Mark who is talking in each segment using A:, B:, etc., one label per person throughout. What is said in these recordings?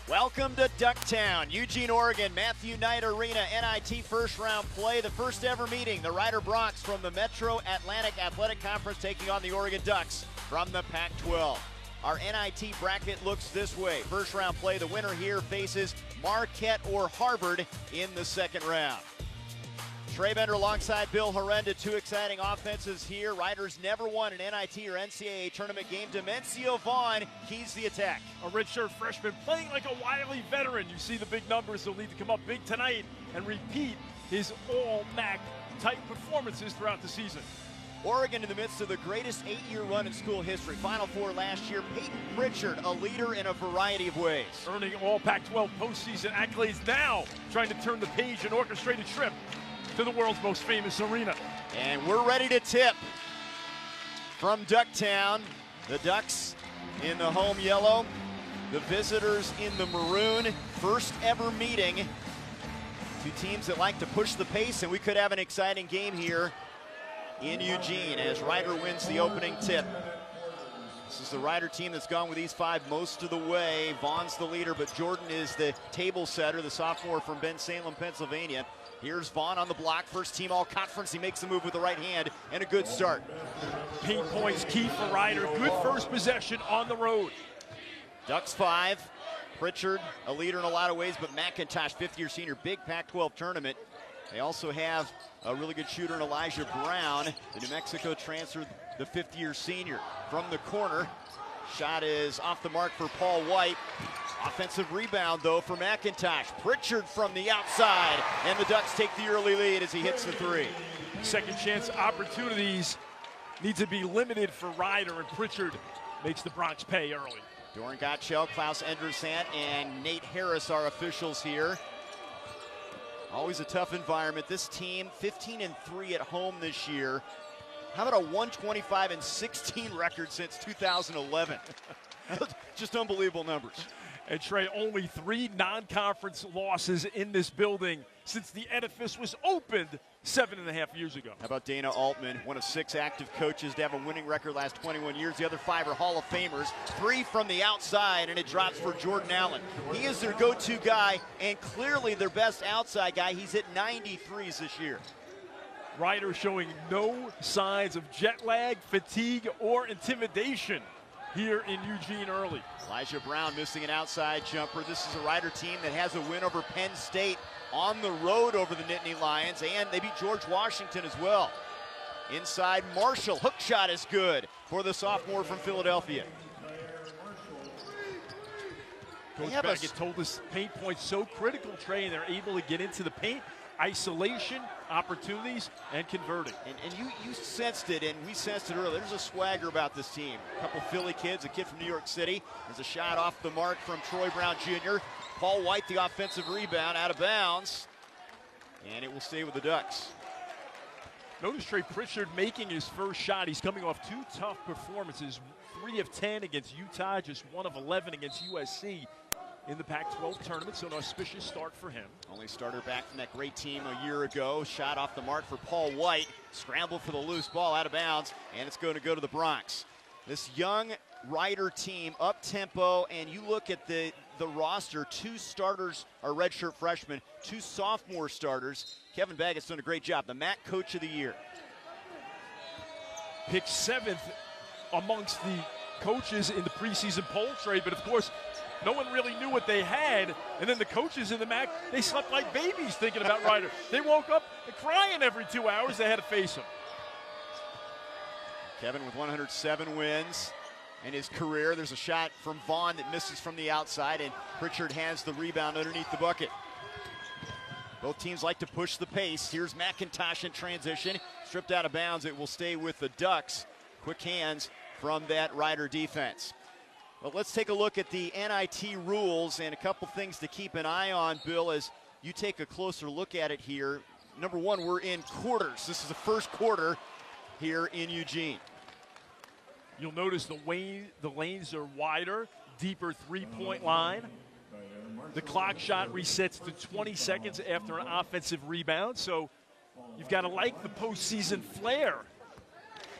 A: Welcome to Ducktown, Eugene, Oregon, Matthew Knight Arena, NIT first round play, the first ever meeting. The Rider Broncs from the Metro Atlantic Athletic Conference taking on the Oregon Ducks from the Pac-12. Our NIT bracket looks this way. First round play, the winner here faces Marquette or Harvard in the second round. Trey Bender alongside Bill Horrenda, two exciting offenses here. Riders never won an NIT or NCAA tournament game. Demencio Vaughn keys the attack.
B: A redshirt freshman playing like a wily veteran. You see the big numbers. He'll need to come up big tonight and repeat his all-MAC type performances throughout the season.
A: Oregon in the midst of the greatest 8-year run in school history. Final Four last year. Peyton Pritchard, a leader in a variety of ways.
B: Earning all Pac-12 postseason accolades now, trying to turn the page and orchestrate a trip to the world's most famous arena.
A: And we're ready to tip from Ducktown. The Ducks in the home yellow, the visitors in the maroon. First ever meeting. Two teams that like to push the pace, and we could have an exciting game here in Eugene as Rider wins the opening tip. This is the Rider team that's gone with these five most of the way. Vaughn's the leader, but Jordan is the table setter, the sophomore from Bensalem, Pennsylvania. Here's Vaughn on the block, first team all-conference. He makes the move with the right hand, and a good start.
B: Paint points key for Rider. Good first possession on the road.
A: Ducks 5. Pritchard, a leader in a lot of ways, but McIntosh, fifth-year senior, big Pac-12 tournament. They also have a really good shooter in Elijah Brown, the New Mexico transfer, the fifth-year senior. From the corner, shot is off the mark for Paul White. Offensive rebound, though, for McIntosh. Pritchard from the outside, and the Ducks take the early lead as he hits the three.
B: Second chance opportunities need to be limited for Rider, and Pritchard makes the Broncs pay early.
A: Doran Gottschall, Klaus Endresant, and Nate Harris are officials here. Always a tough environment. This team, 15-3 at home this year. How about a 125-16 record since 2011? Just unbelievable numbers.
B: And Trey, only 3 non-conference losses in this building since the edifice was opened 7.5 years ago.
A: How about Dana Altman, one of 6 active coaches to have a winning record last 21 years. The other 5 are Hall of Famers. 3 from the outside, and it drops for Jordan Allen. He is their go-to guy and clearly their best outside guy. He's hit 93s this year.
B: Rider showing no signs of jet lag, fatigue, or intimidation here in Eugene early.
A: Elijah Brown missing an outside jumper. This is a Rider team that has a win over Penn State on the road over the Nittany Lions, and they beat George Washington as well. Inside Marshall, hook shot is good for the sophomore from Philadelphia.
B: Coach Baggett told us paint points so critical, Trey, and they're able to get into the paint. Isolation, opportunities, and converting.
A: And you sensed it, and we sensed it earlier. There's a swagger about this team. A couple Philly kids, a kid from New York City. There's a shot off the mark from Troy Brown Jr. Paul White, the offensive rebound, out of bounds. And it will stay with the Ducks.
B: Notice Trey Pritchard making his first shot. He's coming off 2 tough performances. 3 of 10 against Utah, just 1 of 11 against USC. In the Pac-12 tournament, so an auspicious start for him.
A: Only starter back from that great team a year ago. Shot off the mark for Paul White. Scramble for the loose ball, out of bounds, and it's going to go to the Broncs. This young Rider team, up-tempo, and you look at the roster, 2 starters are redshirt freshmen, 2 sophomore starters. Kevin Baggett's done a great job, the MAC Coach of the Year.
B: Picked 7th amongst the coaches in the preseason poll, Trey, but of course, no one really knew what they had, and then the coaches in the MAC, they slept like babies thinking about Rider. They woke up crying every 2 hours. They had to face him.
A: Kevin with 107 wins in his career. There's a shot from Vaughn that misses from the outside, and Pritchard has the rebound underneath the bucket. Both teams like to push the pace. Here's McIntosh in transition. Stripped out of bounds. It will stay with the Ducks. Quick hands from that Rider defense. Well, let's take a look at the NIT rules and a couple things to keep an eye on, Bill, as you take a closer look at it here. Number 1, we're in quarters. This is the first quarter here in Eugene.
B: You'll notice the lanes are wider, deeper three-point line. The clock shot resets to 20 seconds after an offensive rebound, so you've got to like the postseason flair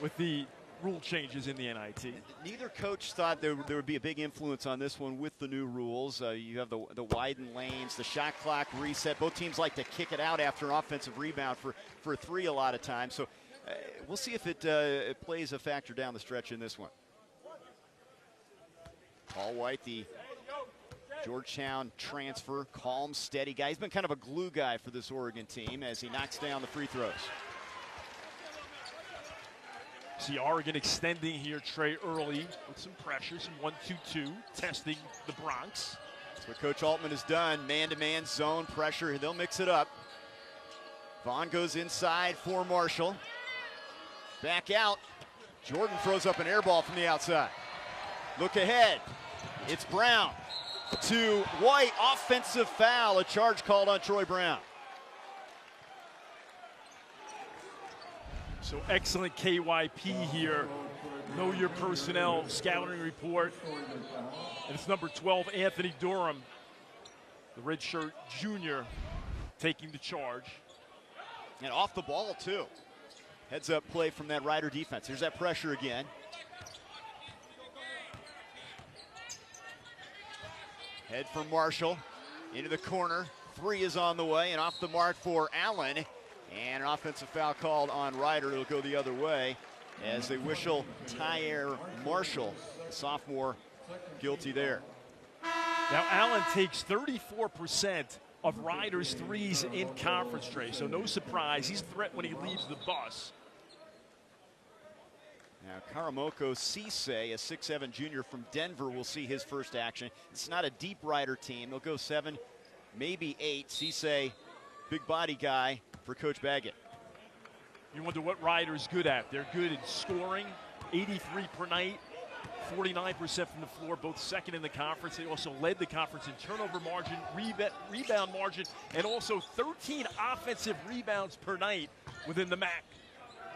B: with the rule changes in the NIT.
A: Neither coach thought there would be a big influence on this one with the new rules. You have the widened lanes, the shot clock reset. Both teams like to kick it out after an offensive rebound for three a lot of times. So we'll see if it plays a factor down the stretch in this one. Paul White, the Georgetown transfer, calm, steady guy. He's been kind of a glue guy for this Oregon team as he knocks down the free throws.
B: See Oregon extending here, Trey, early with some pressure, some 1-2-2, testing the Bronx.
A: That's what Coach Altman has done, man-to-man zone pressure. They'll mix it up. Vaughn goes inside for Marshall. Back out. Jordan throws up an air ball from the outside. Look ahead. It's Brown to White. Offensive foul. A charge called on Troy Brown.
B: So excellent KYP here. Know your personnel scouting report. And it's number 12, Anthony Durham, the redshirt junior, taking the charge.
A: And off the ball, too. Heads up play from that Rider defense. Here's that pressure again. Head for Marshall into the corner. Three is on the way and off the mark for Allen. And an offensive foul called on Rider. It'll go the other way as they whistle Tyre Marshall, the sophomore, guilty there.
B: Now Allen takes 34% of Rider's threes in conference, Trey. So no surprise, he's a threat when he leaves the bus.
A: Now Karamoko Cisse, a 6'7" junior from Denver, will see his first action. It's not a deep Rider team. They'll go 7, maybe 8. Cisse, big body guy for Coach Baggett.
B: You wonder what Rider's good at. They're good in scoring, 83 per night, 49% from the floor, both second in the conference. They also led the conference in turnover margin, rebound margin, and also 13 offensive rebounds per night within the MAC.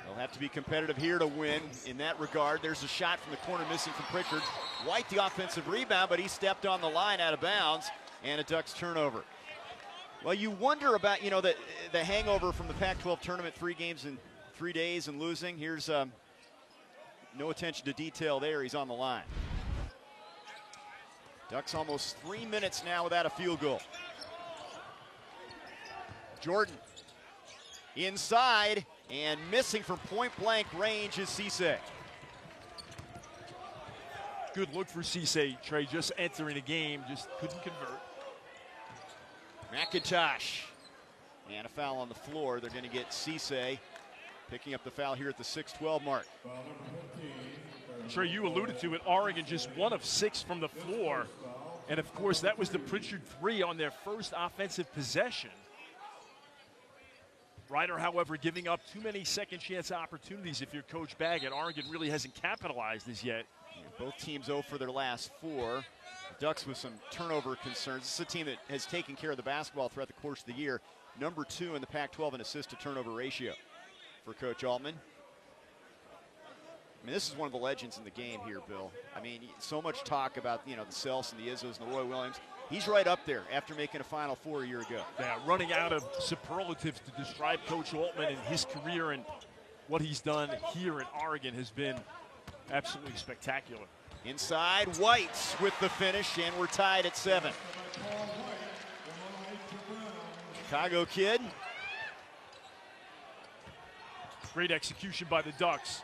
A: They'll have to be competitive here to win in that regard. There's a shot from the corner missing from Pritchard. White the offensive rebound, but he stepped on the line out of bounds, and a Ducks turnover. Well, you wonder about, the hangover from the Pac-12 tournament, 3 games in 3 days and losing. Here's no attention to detail there. He's on the line. Ducks almost 3 minutes now without a field goal. Jordan inside and missing from point-blank range is Cisse.
B: Good look for Cisse, Trey, just entering the game, just couldn't convert.
A: McIntosh, and a foul on the floor. They're going to get Cisse picking up the foul here at the 6:12 mark.
B: Trey, you alluded to it, Oregon just 1 of 6 from the floor. And of course, that was the Pritchard 3 on their first offensive possession. Rider, however, giving up too many second chance opportunities if you're Coach Baggett. Oregon really hasn't capitalized as yet.
A: Yeah, both teams 0 for their last 4. The Ducks with some turnover concerns. This is a team that has taken care of the basketball throughout the course of the year. Number 2 in the Pac-12 in assist-to-turnover ratio for Coach Altman. I mean, this is one of the legends in the game here, Bill. I mean, so much talk about, the Selce and the Izzos and the Roy Williams. He's right up there after making a Final Four a year ago.
B: Yeah, running out of superlatives to describe Coach Altman and his career, and what he's done here in Oregon has been absolutely spectacular.
A: Inside, White with the finish, and we're tied at 7. Chicago kid.
B: Great execution by the Ducks.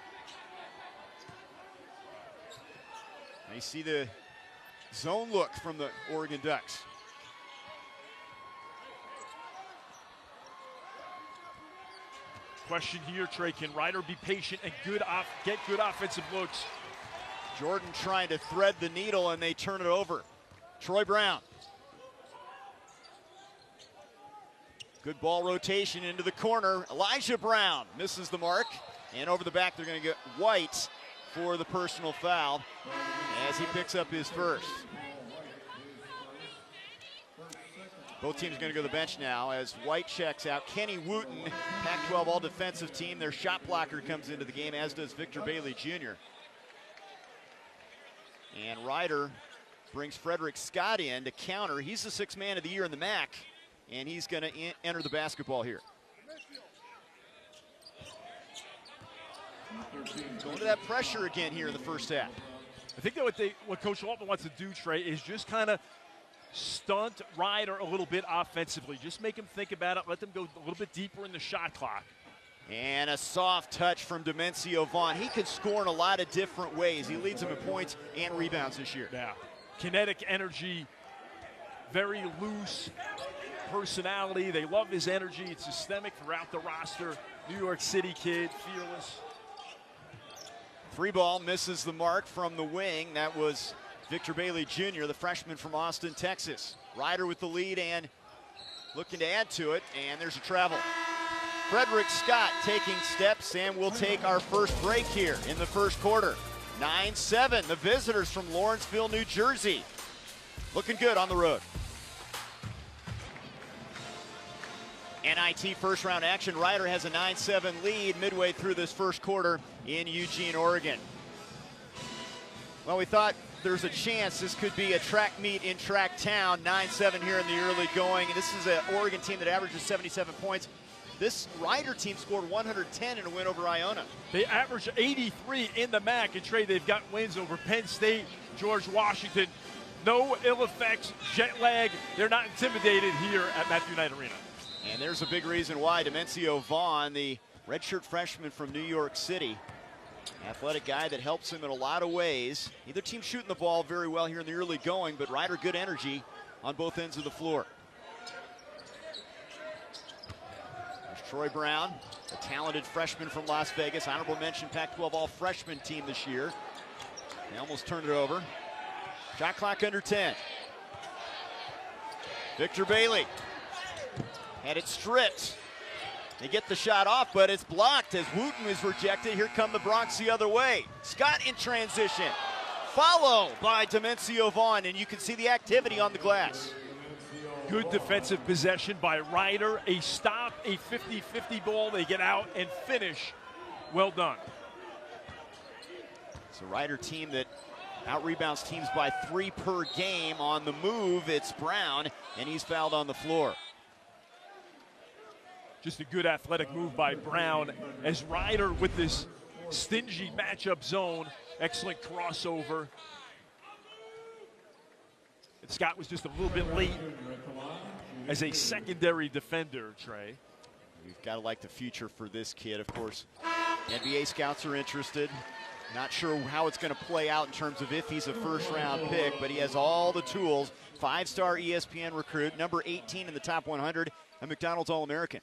A: And you see the zone look from the Oregon Ducks.
B: Question here, Trey, can Rider be patient and get good offensive looks?
A: Jordan trying to thread the needle, and they turn it over. Troy Brown. Good ball rotation into the corner. Elijah Brown misses the mark, and over the back they're going to get White for the personal foul as he picks up his first. Both teams are going to go to the bench now as White checks out. Kenny Wooten, Pac-12 all-defensive team. Their shot blocker comes into the game, as does Victor Bailey Jr. And Rider brings Frederick Scott in to counter. He's the 6th man of the year in the MAC, and he's going to enter the basketball here. Going to that pressure again here in the first half.
B: I think that what Coach Altman wants to do, Trey, is just kind of stunt Ryder a little bit offensively. Just make him think about it. Let them go a little bit deeper in the shot clock.
A: And a soft touch from Demencio Vaughn. He could score in a lot of different ways. He leads them in points and rebounds this year.
B: Yeah, kinetic energy, very loose personality. They love his energy. It's systemic throughout the roster. New York City kid, fearless.
A: Free ball misses the mark from the wing. That was Victor Bailey Jr., the freshman from Austin, Texas. Ryder with the lead and looking to add to it, and there's a travel. Frederick Scott taking steps, and we'll take our first break here in the first quarter. 9-7, the visitors from Lawrenceville, New Jersey. Looking good on the road. NIT first round action. Ryder has a 9-7 lead midway through this first quarter in Eugene, Oregon. Well, we thought there's a chance this could be a track meet in Track Town. 9-7 here in the early going. This is an Oregon team that averages 77 points. This Ryder team scored 110 in a win over Iona.
B: They average 83 in the MAC, and Trey, they've got wins over Penn State, George Washington. No ill effects, jet lag. They're not intimidated here at Matthew Knight Arena.
A: And there's a big reason why. Demencio Vaughn, the redshirt freshman from New York City. Athletic guy that helps him in a lot of ways. Either team shooting the ball very well here in the early going, but Ryder good energy on both ends of the floor. There's Troy Brown, a talented freshman from Las Vegas. Honorable mention Pac-12 all-freshman team this year. They almost turned it over. Shot clock under 10. Victor Bailey had it stripped. They get the shot off, but it's blocked as Wooten is rejected. Here come the Bronx the other way. Scott in transition. Follow by Demencio Vaughn, and you can see the activity on the glass.
B: Good defensive possession by Ryder. A stop, a 50-50 ball. They get out and finish. Well done.
A: It's a Ryder team that out-rebounds teams by 3 per game. On the move, it's Brown, and he's fouled on the floor.
B: Just a good athletic move by Brown as Ryder with this stingy matchup zone. Excellent crossover. And Scott was just a little bit late as a secondary defender, Trey.
A: We've got to like the future for this kid. Of course, NBA scouts are interested. Not sure how it's going to play out in terms of if he's a first-round pick, but he has all the tools. 5-star ESPN recruit, number 18 in the top 100, a McDonald's All-American.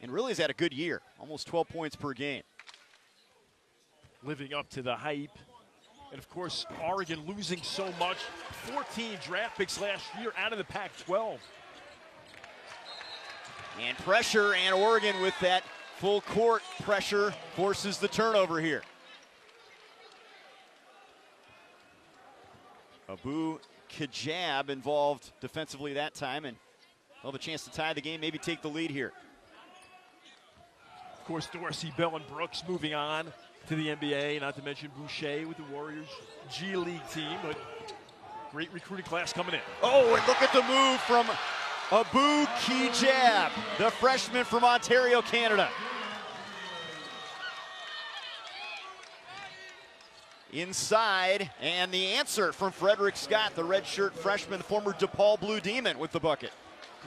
A: And really has had a good year, almost 12 points per game.
B: Living up to the hype. And of course, Oregon losing so much. 14 draft picks last year out of the Pac-12.
A: And pressure, and Oregon with that full court pressure forces the turnover here. Abu Kajab involved defensively that time, and they'll have a chance to tie the game, maybe take the lead here.
B: Of course, Dorsey, Bell, and Brooks moving on to the NBA, not to mention Boucher with the Warriors G League team, but great recruiting class coming in.
A: Oh, and look at the move from Abu Kajab, the freshman from Ontario, Canada. Inside, and the answer from Frederick Scott, the redshirt freshman, the former DePaul Blue Demon, with the bucket.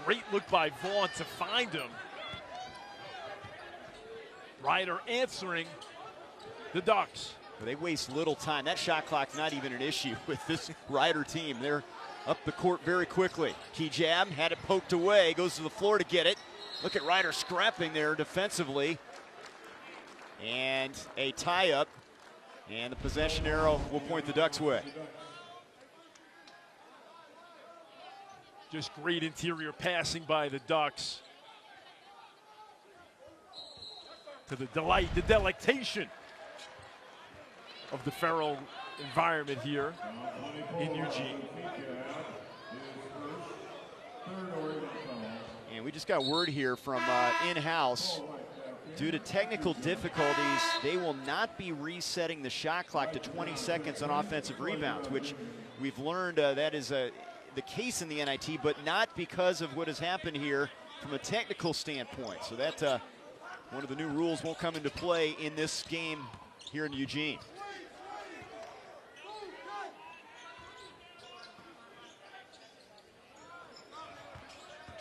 B: Great look by Vaughn to find him. Ryder answering the Ducks.
A: They waste little time. That shot clock's not even an issue with this Ryder team. They're up the court very quickly. Kajab had it poked away, goes to the floor to get it. Look at Ryder scrapping there defensively. And a tie-up. And the possession arrow will point the Ducks' way.
B: Just great interior passing by the Ducks. To the delight, the delectation of the feral environment here in Eugene.
A: And we just got word here from in-house. Due to technical difficulties, they will not be resetting the shot clock to 20 seconds on offensive rebounds, which we've learned that is the case in the NIT, but not because of what has happened here from a technical standpoint. So that One of the new rules won't come into play in this game here in Eugene.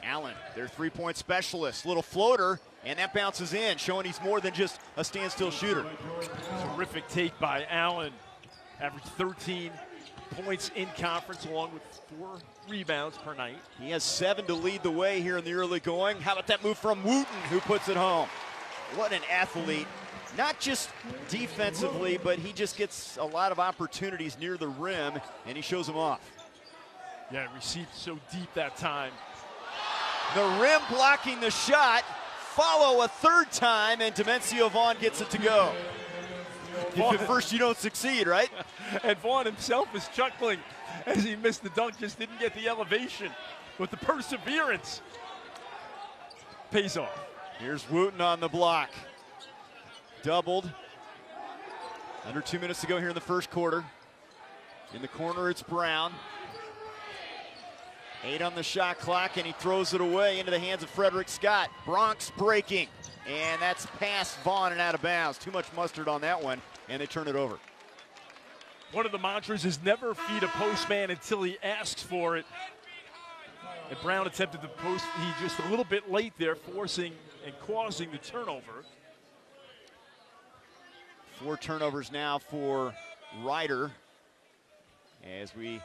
A: Allen, their three-point specialist. Little floater, and that bounces in, showing he's more than just a standstill shooter.
B: Terrific take by Allen. Averaged 13 points in conference, along with 4 rebounds per night.
A: He has 7 to lead the way here in the early going. How about that move from Wooten, who puts it home? What an athlete. Not just defensively, but he just gets a lot of opportunities near the rim, and he shows them off.
B: Yeah, received so deep that time.
A: The rim blocking the shot. Follow a third time, and Demencio Vaughn gets it to go. If at first you don't succeed, right?
B: And Vaughn himself is chuckling as he missed the dunk, just didn't get the elevation. But the perseverance pays off.
A: Here's Wooten on the block. Doubled. Under 2 minutes to go here in the first quarter. In the corner, it's Brown. 8 on the shot clock, and he throws it away into the hands of Frederick Scott. Bronx breaking, and that's past Vaughn and out of bounds. Too much mustard on that one, and they turn it over.
B: One of the mantras is never feed a postman until he asks for it. And Brown attempted the post. He just a little bit late there, forcing and causing the turnover.
A: 4 turnovers now for Ryder as we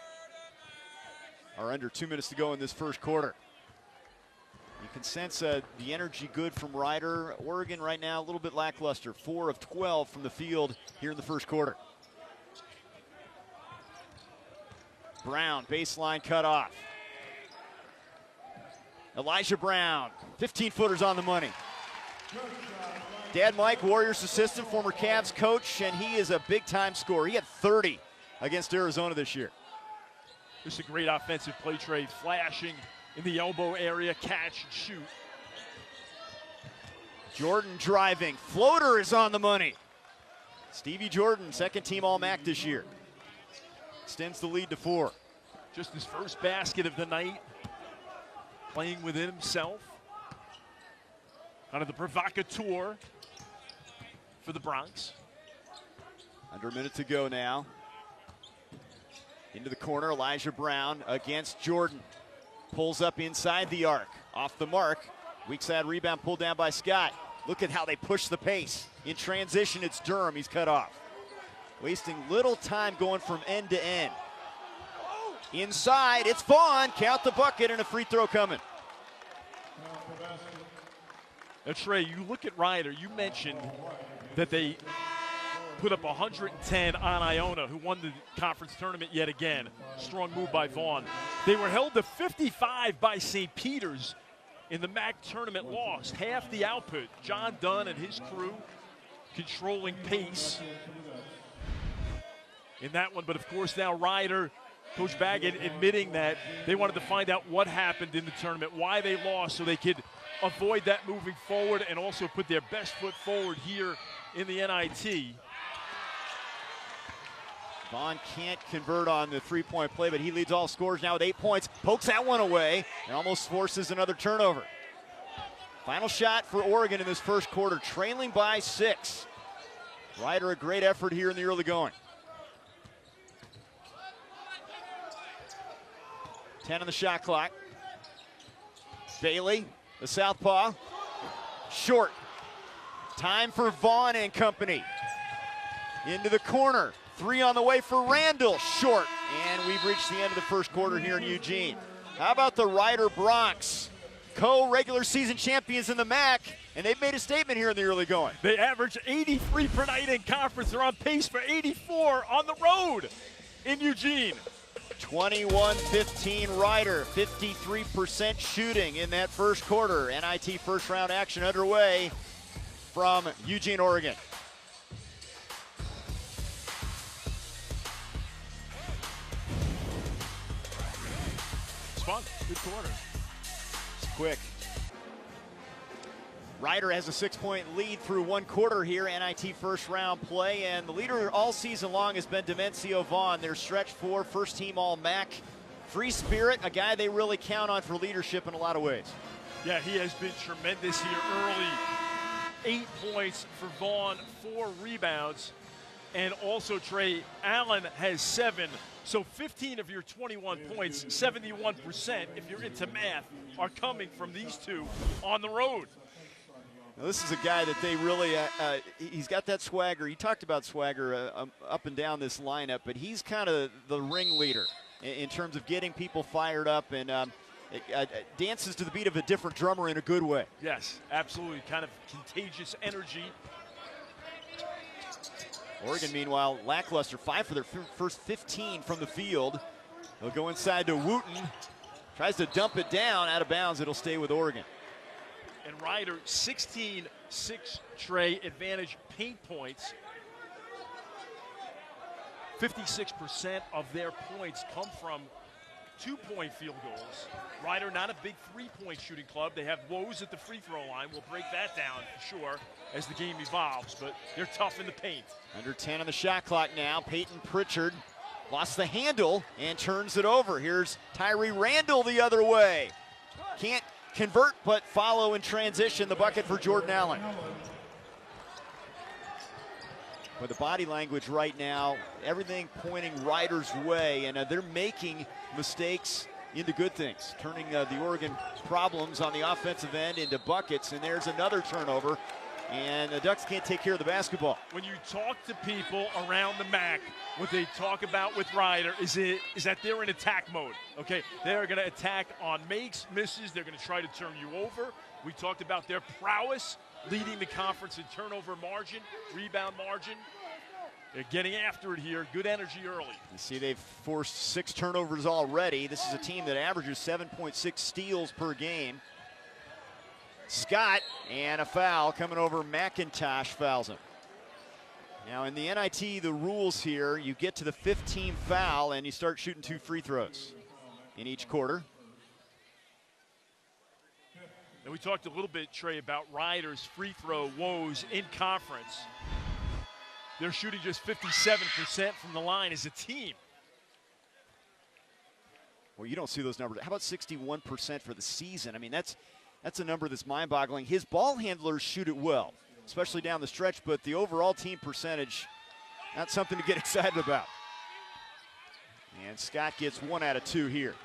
A: are under 2 minutes to go in this first quarter. You can sense the energy good from Ryder. Oregon right now a little bit lackluster. 4 of 12 from the field here in the first quarter. Brown, baseline cut off. Elijah Brown, 15-footers on the money. Dad Mike, Warriors assistant, former Cavs coach, and he is a big-time scorer. He had 30 against Arizona this year.
B: Just a great offensive play, Trey, flashing in the elbow area, catch and shoot.
A: Jordan driving, floater is on the money. Stevie Jordan, second-team All-MAC this year. Extends the lead to 4.
B: Just his first basket of the night, playing within himself. Kind of the provocateur for the Bronx.
A: Under a minute to go now. Into the corner, Elijah Brown against Jordan. Pulls up inside the arc. Off the mark. Weak side rebound pulled down by Scott. Look at how they push the pace. In transition, it's Durham. He's cut off. Wasting little time going from end to end. Inside, it's Vaughn. Count the bucket and a free throw coming.
B: Now, Trey, you look at Ryder. You mentioned that they put up 110 on Iona, who won the conference tournament yet again. Strong move by Vaughn. They were held to 55 by St. Peter's in the MAC tournament loss. Half the output. John Dunn and his crew controlling pace in that one. But, of course, now Ryder, Coach Baggett admitting that they wanted to find out what happened in the tournament, why they lost, so they could avoid that moving forward and also put their best foot forward here in the NIT.
A: Vaughn can't convert on the three-point play, but he leads all scorers now with 8 points. Pokes that one away and almost forces another turnover. Final shot for Oregon in this first quarter, trailing by 6. Ryder, a great effort here in the early going. 10 on the shot clock. Bailey, the southpaw, short. Time for Vaughn and company. Into the corner. 3 on the way for Randall, short. And we've reached the end of the first quarter here in Eugene. How about the Ryder Bronx? Co-regular season champions in the MAC, and they've made a statement here in the early going.
B: They average 83 per night in conference. They're on pace for 84 on the road in Eugene.
A: 21-15 Ryder, 53% shooting in that first quarter. NIT first round action underway from Eugene, Oregon.
B: It's fun, good quarter.
A: It's quick. Ryder has a 6-point lead through one quarter here, NIT first round play, and the leader all season long has been Demencio Vaughn, their stretch 4, first team All-MAC. Free spirit, a guy they really count on for leadership in a lot of ways.
B: Yeah, he has been tremendous here early 8 points for Vaughn, 4 rebounds. And also, Trey, Allen has 7. So 15 of your 21 points, 71%, if you're into math, are coming from these two on the road.
A: Now, this is a guy that they really, he's got that swagger. You talked about swagger up and down this lineup, but he's kind of the ringleader in terms of getting people fired up and dances to the beat of a different drummer in a good way.
B: Yes, absolutely. Kind of contagious energy.
A: Oregon, meanwhile, lackluster. 5 for their first 15 from the field. They'll go inside to Wooten. Tries to dump it down, out of bounds. It'll stay with Oregon.
B: And Ryder, 16-6 Trey advantage paint points. 56% of their points come from 2-point field goals. Ryder, not a big 3-point shooting club. They have woes at the free throw line. We'll break that down for sure as the game evolves, but they're tough in the paint.
A: Under 10 on the shot clock now. Peyton Pritchard lost the handle and turns it over. Here's Tyree Randall the other way. Can't convert, but follow in transition. The bucket for Jordan Allen. But the body language right now, everything pointing Ryder's way, and they're making mistakes into good things, turning the Oregon problems on the offensive end into buckets, and there's another turnover, and the Ducks can't take care of the basketball.
B: When you talk to people around the MAC, what they talk about with Ryder is that they're in attack mode, okay? They're going to attack on makes, misses. They're going to try to turn you over. We talked about their prowess leading the conference in turnover margin, rebound margin. They're getting after it here. Good energy early.
A: You see they've forced 6 turnovers already. This is a team that averages 7.6 steals per game. Scott, and a foul coming over. McIntosh fouls him. Now in the NIT, the rules here, you get to the 15th foul and you start shooting 2 free throws in each quarter.
B: And we talked a little bit, Trey, about Ryder's free throw woes in conference. They're shooting just 57% from the line as a team.
A: Well, you don't see those numbers. How about 61% for the season? I mean, that's a number that's mind-boggling. His ball handlers shoot it well, especially down the stretch, but the overall team percentage, not something to get excited about. And Scott gets 1 out of 2 here.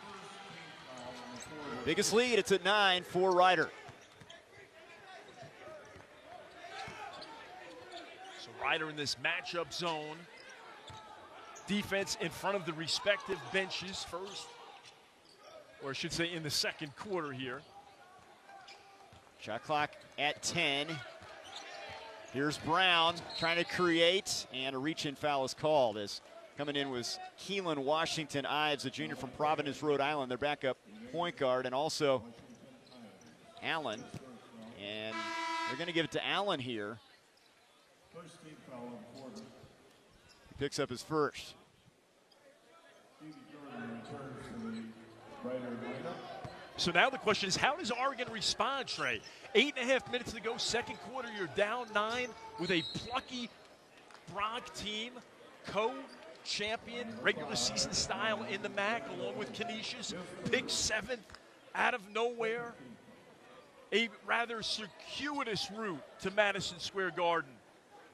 A: Biggest lead, it's at 9 for Ryder.
B: So Ryder in this matchup zone. Defense in front of the respective benches first, or I should say in the second quarter here.
A: Shot clock at 10. Here's Brown trying to create, and a reach-in foul is called. As coming in was Keelan Washington Ives, a junior from Providence, Rhode Island, their backup point guard, and also Allen. And they're going to give it to Allen here. He picks up his first.
B: So now the question is, how does Oregon respond, Trey? 8.5 minutes to go, second quarter, you're down 9 with a plucky Bronc team, co-champion, regular season style in the MAC, along with Canisius, picked 7th out of nowhere. A rather circuitous route to Madison Square Garden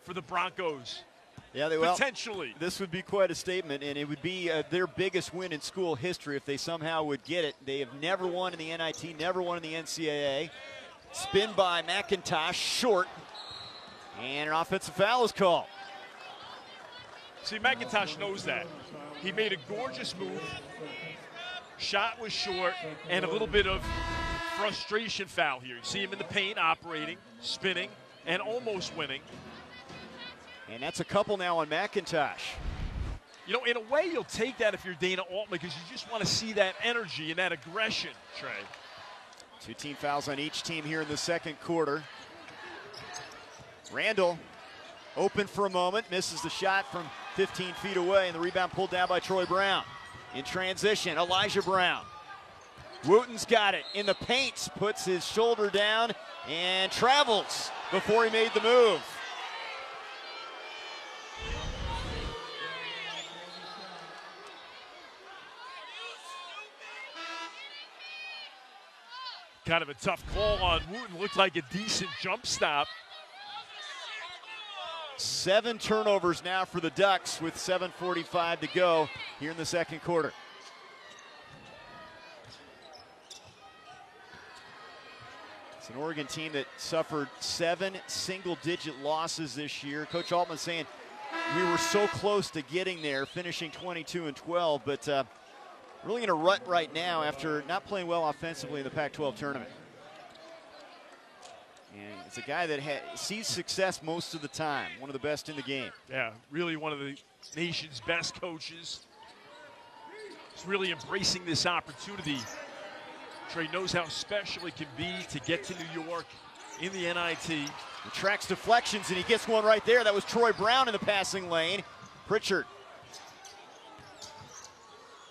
B: for the Broncos.
A: Yeah,
B: potentially.
A: This would be quite a statement, and it would be their biggest win in school history if they somehow would get it. They have never won in the NIT, never won in the NCAA. Spin by McIntosh, short, and an offensive foul is called.
B: See, McIntosh knows that. He made a gorgeous move. Shot was short, and a little bit of frustration foul here. You see him in the paint, operating, spinning, and almost winning.
A: And that's a couple now on McIntosh.
B: You know, in a way, you'll take that if you're Dana Altman because you just want to see that energy and that aggression, Trey.
A: 2 team fouls on each team here in the second quarter. Randall open for a moment, misses the shot from 15 feet away, and the rebound pulled down by Troy Brown. In transition, Elijah Brown. Wooten's got it in the paint, puts his shoulder down and travels before he made the move.
B: Kind of a tough call on Wooten. Looked like a decent jump stop.
A: 7 turnovers now for the Ducks with 7:45 to go here in the second quarter. It's an Oregon team that suffered 7 single-digit losses this year. Coach Altman saying we were so close to getting there, finishing 22-12, but really in a rut right now after not playing well offensively in the Pac-12 tournament. And it's a guy that sees success most of the time, one of the best in the game.
B: Yeah, really one of the nation's best coaches. He's really embracing this opportunity. Trey knows how special it can be to get to New York in the NIT.
A: He tracks deflections, and he gets one right there. That was Troy Brown in the passing lane. Pritchard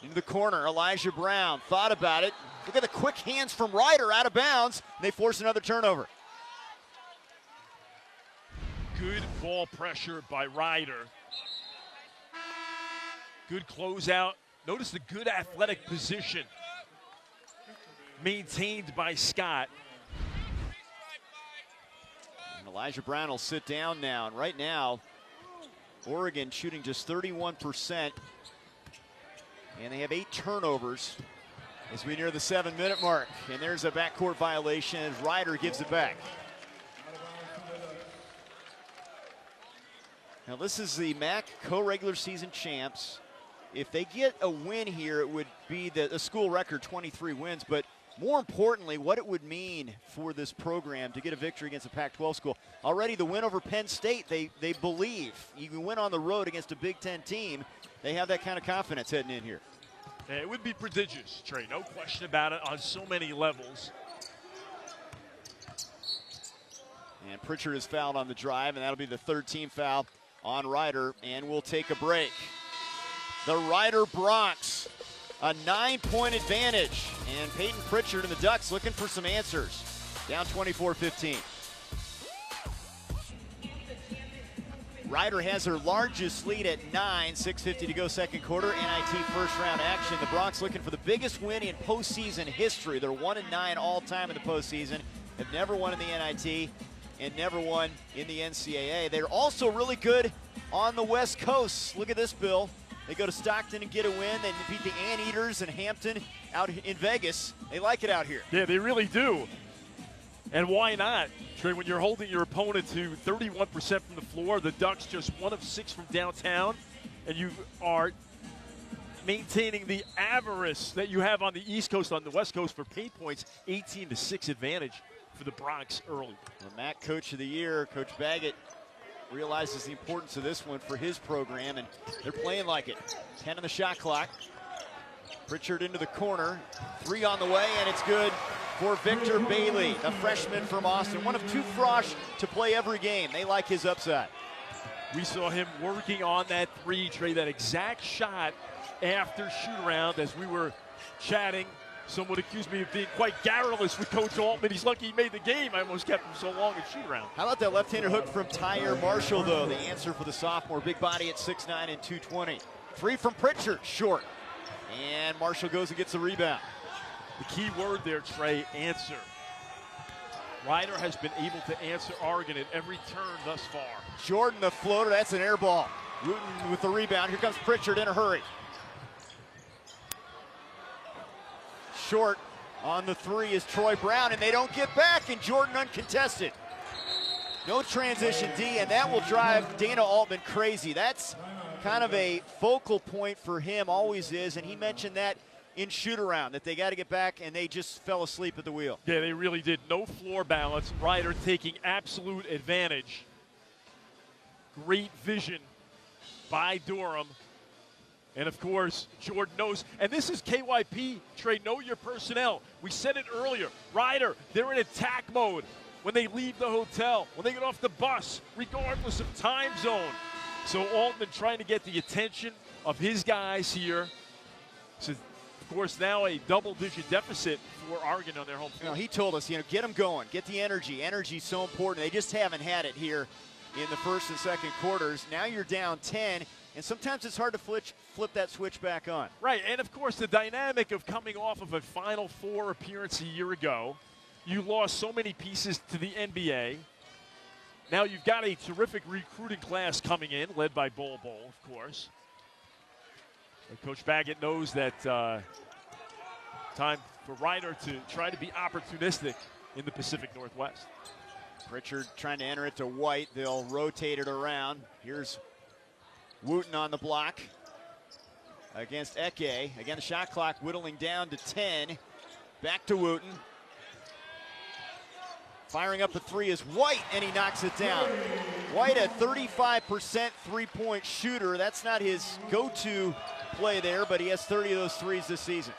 A: into the corner. Elijah Brown thought about it. Look at the quick hands from Ryder out of bounds. They force another turnover.
B: Good ball pressure by Ryder. Good closeout. Notice the good athletic position maintained by Scott.
A: And Elijah Brown will sit down now. And right now, Oregon shooting just 31%. And they have 8 turnovers as we near the 7-minute mark. And there's a backcourt violation as Ryder gives it back. Now this is the MAC co-regular season champs. If they get a win here, it would be the school record 23 wins. But more importantly, what it would mean for this program to get a victory against a Pac-12 school. Already the win over Penn State, they believe you can win on the road against a Big Ten team. They have that kind of confidence heading in here.
B: Yeah, it would be prodigious, Trey. No question about it on so many levels.
A: And Pritchard is fouled on the drive, and that'll be the 3rd team foul on Ryder, and we'll take a break. The Ryder Bronx, a 9-point advantage, and Peyton Pritchard and the Ducks looking for some answers. Down 24-15. Ryder has her largest lead at 9, 6:50 to go second quarter. NIT first round action. The Bronx looking for the biggest win in postseason history. They're 1-9 all time in the postseason. Have never won in the NIT and never won in the NCAA. They're also really good on the West Coast. Look at this, Bill. They go to Stockton and get a win. They beat the Anteaters and Hampton out in Vegas. They like it out here.
B: Yeah, they really do. And why not, Trey, when you're holding your opponent to 31% from the floor, the Ducks just 1 of 6 from downtown, and you are maintaining the avarice that you have on the East Coast, on the West Coast for paint points, 18-6 advantage for the Bronx early.
A: The MAC Coach of the Year, Coach Baggett, realizes the importance of this one for his program, and they're playing like it. 10 on the shot clock. Pritchard into the corner. 3 on the way, and it's good for Victor Bailey, the freshman from Austin. One of 2 Frosh to play every game. They like his upside.
B: We saw him working on that 3, Trey, that exact shot after shoot-around as we were chatting. Someone accused me of being quite garrulous with Coach Altman. He's lucky he made the game. I almost kept him so long at shoot-around.
A: How about that left-handed hook from Tyre Marshall, though? The answer for the sophomore. Big body at 6'9" and 220. 3 from Pritchard, short. And Marshall goes and gets the rebound.
B: The key word there, Trey, answer. Ryder has been able to answer Oregon at every turn thus far.
A: Jordan, the floater, that's an air ball. Wooten with the rebound. Here comes Pritchard in a hurry. Short on the 3 is Troy Brown, and they don't get back, and Jordan uncontested. No transition D, and that will drive Dana Altman crazy. That's kind of a focal point for him, always is, and he mentioned that in shoot-around, that they got to get back, and they just fell asleep at the wheel.
B: Yeah, they really did. No floor balance. Ryder taking absolute advantage. Great vision by Durham. And, of course, Jordan knows. And this is KYP, Trey, know your personnel. We said it earlier. Ryder, they're in attack mode when they leave the hotel, when they get off the bus, regardless of time zone. So Altman trying to get the attention of his guys here. So, of course, now a double-digit deficit for Oregon on their home field.
A: He told us, get them going, get the energy. Energy's so important. They just haven't had it here in the first and second quarters. Now you're down 10. And sometimes it's hard to flip that switch back on.
B: Right, and of course the dynamic of coming off of a Final Four appearance a year ago. You lost so many pieces to the NBA. Now you've got a terrific recruiting class coming in, led by Bol, of course. And Coach Baggett knows that time for Ryder to try to be opportunistic in the Pacific Northwest.
A: Pritchard trying to enter it to White. They'll rotate it around. Here's Wooten on the block against Eke. Again, the shot clock whittling down to 10. Back to Wooten. Firing up the three is White, and he knocks it down. White, a 35% three-point shooter. That's not his go-to play there, but he has 30 of those threes this season.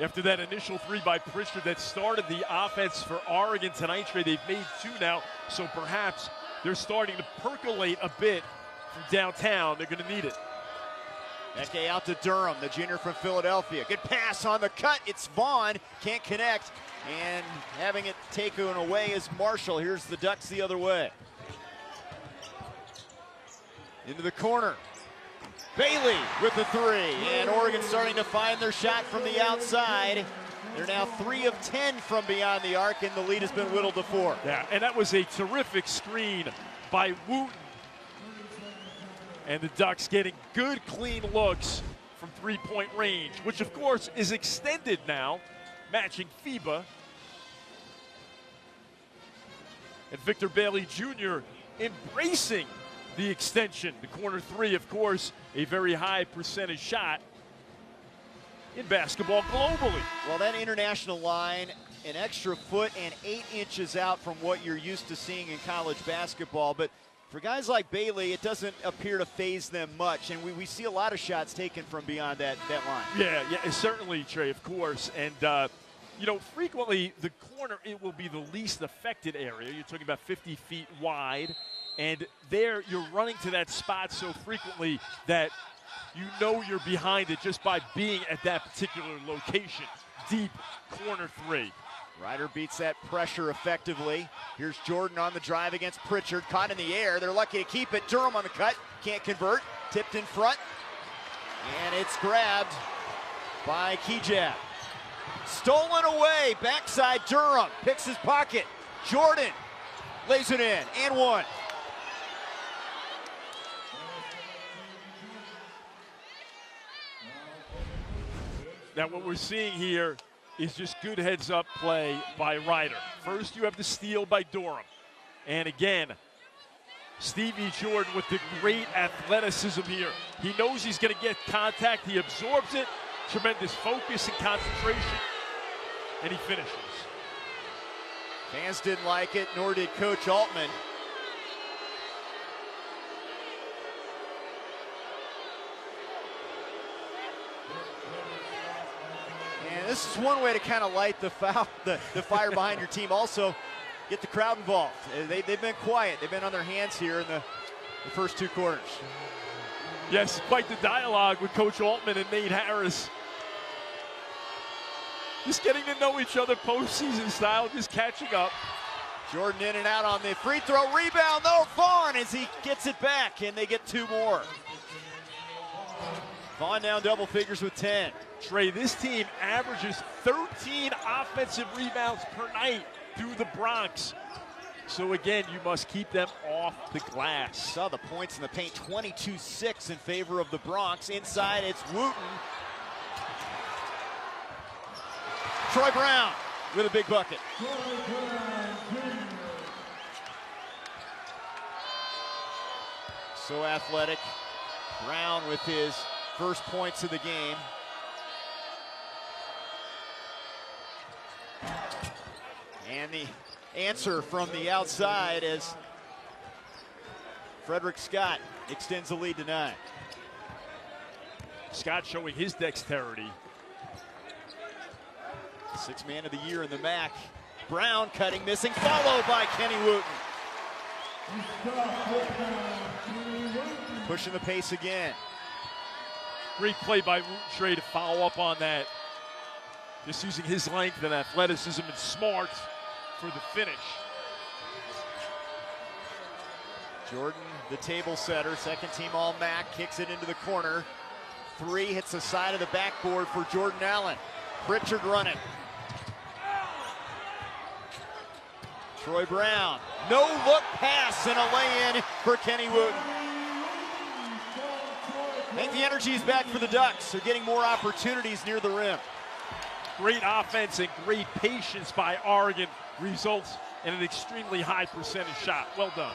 B: After that initial three by Pritchard that started the offense for Oregon tonight, Trey, they've made two now, so perhaps they're starting to percolate a bit from downtown. They're going to need it.
A: Eke out to Durham, the junior from Philadelphia. Good pass on the cut. It's Vaughn. Can't connect. And having it taken away is Marshall. Here's the Ducks the other way. Into the corner. Bailey with the three. And Oregon starting to find their shot from the outside. They're now 3 of 10 from beyond the arc, and the lead has been whittled to 4.
B: Yeah, and that was a terrific screen by Wooten. And the Ducks getting good, clean looks from three-point range, which, of course, is extended now, matching FIBA. And Victor Bailey Jr. embracing the extension. The corner three, of course, a very high percentage shot in basketball globally.
A: Well, that international line, an extra foot and 8 inches out from what you're used to seeing in college basketball. But for guys like Bailey, it doesn't appear to phase them much. And we see a lot of shots taken from beyond that line.
B: Yeah, certainly, Trey, of course. And, you know, frequently the corner, it will be the least affected area. You're talking about 50 feet wide. And there you're running to that spot so frequently that you know you're behind it just by being at that particular location. Deep corner three.
A: Ryder beats that pressure effectively. Here's Jordan on the drive against Pritchard. Caught in the air. They're lucky to keep it. Durham on the cut. Can't convert. Tipped in front. And it's grabbed by Kejab. Stolen away. Backside Durham. Picks his pocket. Jordan lays it in. And one.
B: Now what we're seeing here is just good heads-up play by Ryder. First you have the steal by Durham. And again, Stevie Jordan with the great athleticism here. He knows he's going to get contact. He absorbs it. Tremendous focus and concentration. And he finishes.
A: Fans didn't like it, nor did Coach Altman. And this is one way to kind of light the fire behind your team. Also, get the crowd involved. They've been quiet. They've been on their hands here in the first 2 quarters.
B: Yes, quite the dialogue with Coach Altman and Nate Harris. Just getting to know each other postseason style, just catching up.
A: Jordan in and out on the free throw. Rebound, though, Vaughn as he gets it back, and they get 2 more. Vaughn down double figures with 10.
B: Trey, this team averages 13 offensive rebounds per night through the Bronx. So again, you must keep them off the glass.
A: Saw the points in the paint, 22-6 in favor of the Bronx. Inside, it's Wooten. Troy Brown with a big bucket. So athletic. Brown with his first points of the game. And the answer from the outside as Frederick Scott extends the lead to 9.
B: Scott showing his dexterity.
A: 6th man of the year in the MAC. Brown cutting, missing, followed by Kenny Wooten. Pushing the pace again.
B: Great play by Wooten, Trey, to follow up on that. Just using his length and athleticism and smarts for the finish.
A: Jordan, the table setter, 2nd team All-MAC, kicks it into the corner. 3 hits the side of the backboard for Jordan Allen. Pritchard running. Troy Brown, no look pass and a lay-in for Kenny Wooten. I think the energy is back for the Ducks. They're getting more opportunities near the rim.
B: Great offense and great patience by Oregon results in an extremely high percentage shot. Well done.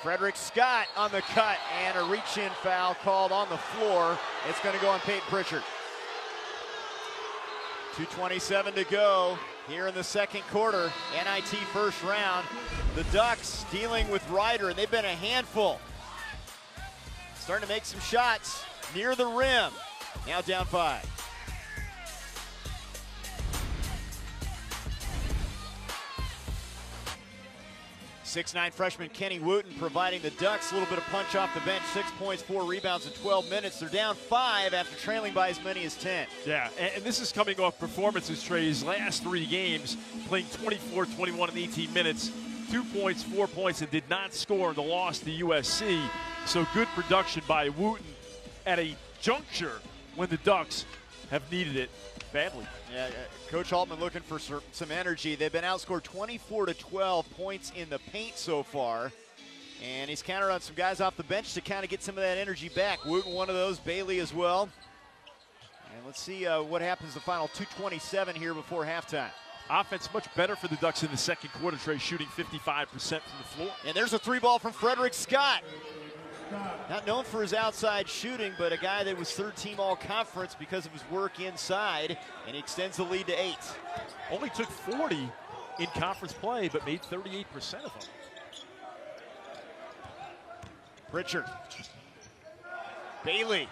A: Frederick Scott on the cut, and a reach-in foul called on the floor. It's going to go on Peyton Pritchard. 2:27 to go here in the second quarter. NIT first round. The Ducks dealing with Ryder, and they've been a handful. Starting to make some shots near the rim. Now down 5. 6'9" freshman Kenny Wooten providing the Ducks a little bit of punch off the bench. 6 points, 4 rebounds in 12 minutes. They're down 5 after trailing by as many as 10.
B: Yeah, and this is coming off performances, Trey's last 3 games, playing 24, 21, and 18 minutes. 2 points, 4 points, and did not score in the loss to USC. So good production by Wooten at a juncture when the Ducks have needed it badly.
A: Yeah, Coach Altman looking for some energy. They've been outscored 24-12 points in the paint so far. And he's counted on some guys off the bench to kind of get some of that energy back. Wooten, one of those, Bailey as well. And let's see what happens the final 2:27 here before halftime.
B: Offense much better for the Ducks in the second quarter, Trey, shooting 55% from the floor.
A: And there's a 3-ball from Frederick Scott. Not known for his outside shooting, but a guy that was third-team all-conference because of his work inside, and he extends the lead to 8.
B: Only took 40 in conference play, but made 38% of them.
A: Pritchard. Bailey.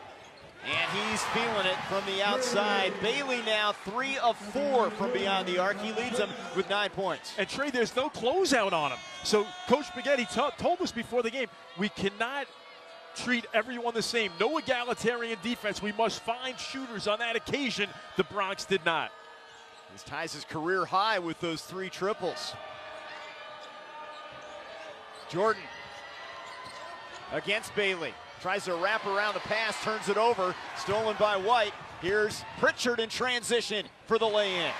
A: And he's feeling it from the outside. Bailey now 3 of 4 from beyond the arc. He leads them with 9 points.
B: And Trey, there's no closeout on him. So Coach Spaghetti told us before the game, we cannot treat everyone the same. No egalitarian defense. We must find shooters. On that occasion, the Bronx did not.
A: This ties his career high with those 3 triples. Jordan against Bailey. Tries to wrap around the pass, turns it over. Stolen by White. Here's Pritchard in transition for the lay-in.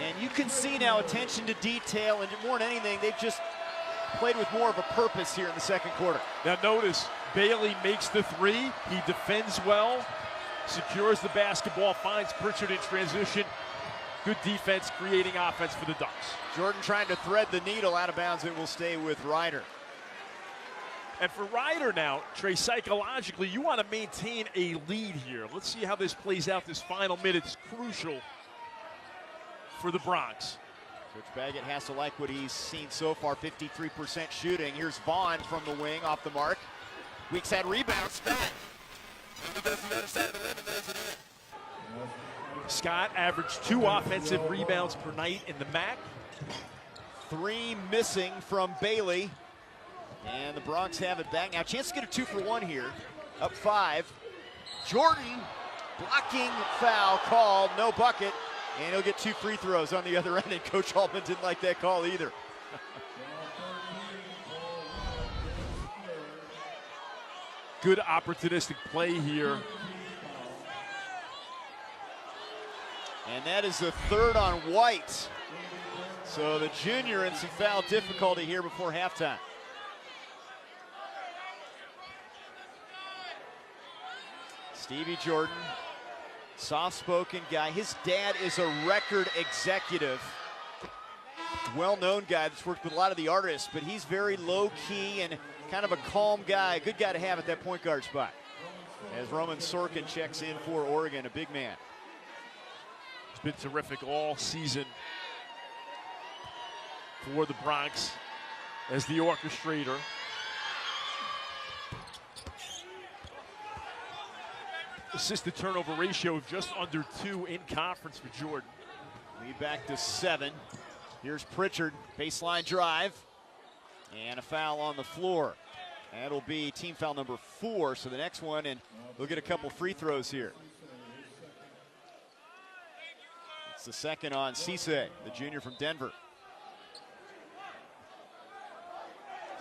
A: And you can see now attention to detail, and more than anything, they've just played with more of a purpose here in the second quarter.
B: Now notice, Bailey makes the 3. He defends well, secures the basketball, finds Pritchard in transition. Good defense, creating offense for the Ducks.
A: Jordan trying to thread the needle out of bounds. It will stay with Ryder.
B: And for Ryder now, Trey, psychologically, you want to maintain a lead here. Let's see how this plays out. This final minute's crucial for the Bronx.
A: Coach Baggett has to like what he's seen so far, 53% shooting. Here's Vaughn from the wing, off the mark. Weeks had rebounds.
B: Scott averaged 2 offensive rebounds per night in the MAC.
A: 3 missing from Bailey. And the Bronx have it back. Now, chance to get a 2-for-1 here. Up 5. Jordan, blocking foul called, no bucket. And he'll get 2 free throws on the other end, and Coach Altman didn't like that call either.
B: Good opportunistic play here.
A: And that is the 3rd on White. So the junior in some foul difficulty here before halftime. Stevie Jordan, soft-spoken guy. His dad is a record executive. Well-known guy that's worked with a lot of the artists, but he's very low-key and kind of a calm guy. Good guy to have at that point guard spot. As Roman Sorkin checks in for Oregon, a big man.
B: He's been terrific all season for the Bronx as the orchestrator. Assist to turnover ratio of just under 2 in conference for Jordan.
A: Lead back to 7. Here's Pritchard, baseline drive, and a foul on the floor. That'll be team foul number 4, so the next one, and we'll get a couple free throws here. It's the second on Cisse, the junior from Denver.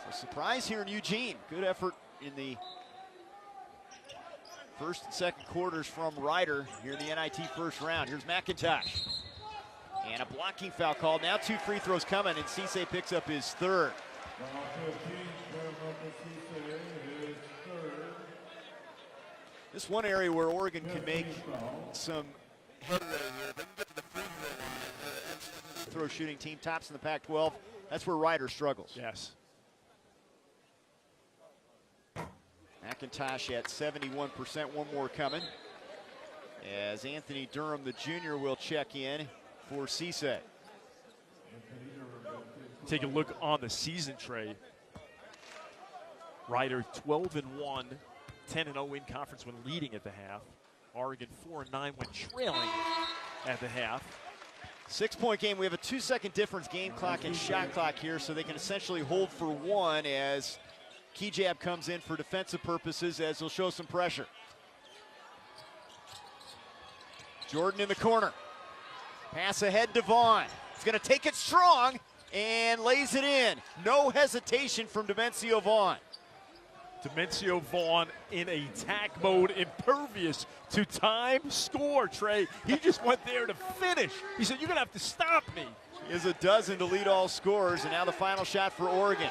A: So surprise here in Eugene. Good effort in the first and second quarters from Ryder here in the NIT first round. Here's McIntosh. And a blocking foul called. Now 2 free throws coming, and Cisse picks up his third. This one area where Oregon can make some headway here. They can get to the free throw shooting team, tops in the Pac-12. That's where Rider struggles.
B: Yes.
A: McIntosh at 71%, one more coming. As Anthony Durham, the junior, will check in for Cisse.
B: Take a look on the season, Trey. Rider 12-1, 10-0 in conference when leading at the half. Oregon 4-9 when trailing at the half.
A: 6-point game. We have a 2-second difference game clock and shot clock here, so they can essentially hold for one as Kejab comes in for defensive purposes, as he'll show some pressure. Jordan in the corner. Pass ahead to Vaughn. He's going to take it strong and lays it in. No hesitation from Demencio Vaughn.
B: Demencio Vaughn in attack mode, impervious to time, score, Trey. He just went there to finish. He said, you're going to have to stop me.
A: He has a dozen to lead all scorers, and now the final shot for Oregon.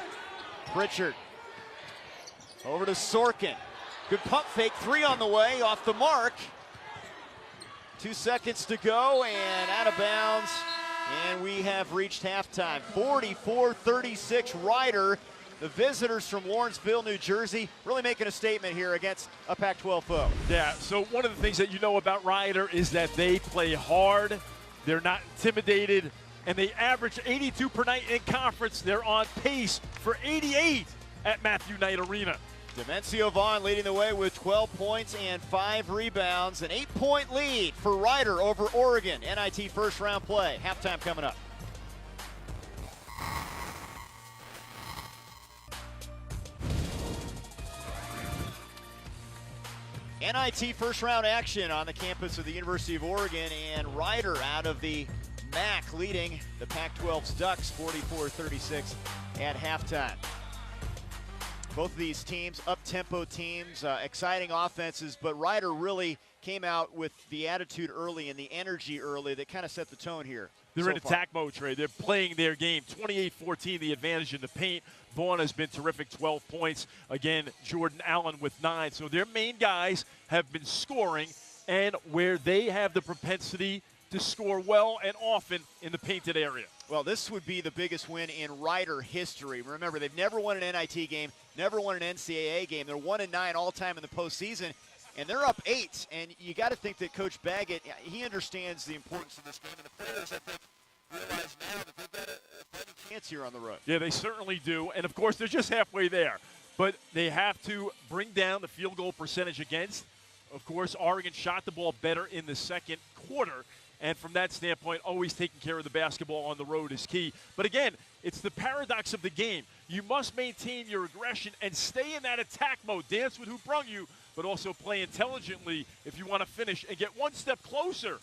A: Pritchard over to Sorkin. Good pump fake, 3 on the way, off the mark. 2 seconds to go, and out of bounds. And we have reached halftime. 44-36 Rider. The visitors from Lawrenceville, New Jersey, really making a statement here against a Pac-12 foe.
B: Yeah, so one of the things that you know about Rider is that they play hard, they're not intimidated, and they average 82 per night in conference. They're on pace for 88 at Matthew Knight Arena.
A: Demencio Vaughn leading the way with 12 points and 5 rebounds. An 8-point lead for Rider over Oregon. NIT first round play. Halftime coming up. NIT first round action on the campus of the University of Oregon, and Rider out of the MAC leading the Pac-12's Ducks 44-36 at halftime. Both of these teams, up-tempo teams, exciting offenses, but Rider really came out with the attitude early and the energy early that kind of set the tone here.
B: They're in attack mode, Trey. They're playing their game. 28-14, the advantage in the paint. Vaughn has been terrific, 12 points. Again, Jordan Allen with 9. So their main guys have been scoring, and where they have the propensity to score well and often in the painted area.
A: Well, this would be the biggest win in Rider history. Remember, they've never won an NIT game, never won an NCAA game. They're 1-9 all-time in the postseason, and they're up 8. And you got to think that Coach Baggett, he understands the importance of this game, and the players, I think, realize now that they've got a fighting chance here on the road.
B: Yeah, they certainly do, and of course, they're just halfway there. But they have to bring down the field goal percentage against. Of course, Oregon shot the ball better in the second quarter. And from that standpoint, always taking care of the basketball on the road is key. But again, it's the paradox of the game. You must maintain your aggression and stay in that attack mode. Dance with who brung you, but also play intelligently if you want to finish and get one step closer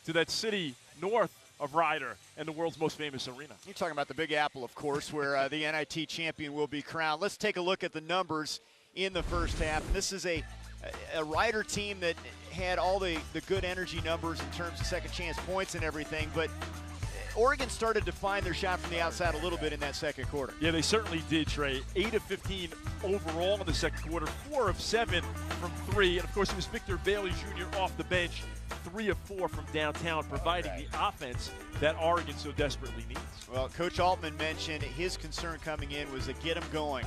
B: to that city north of Rider and the world's most famous arena.
A: You're talking about the Big Apple, of course, where the NIT champion will be crowned. Let's take a look at the numbers in the first half. And this is a Rider team that had all the good energy numbers in terms of second chance points and everything, but Oregon started to find their shot from the outside a little bit in that second quarter.
B: Yeah, they certainly did, Trey. 8 of 15 overall in the second quarter, 4 of 7 from 3, and of course it was Victor Bailey Jr. off the bench, 3 of 4 from downtown, providing the offense that Oregon so desperately needs.
A: Well, Coach Altman mentioned his concern coming in was to get them going.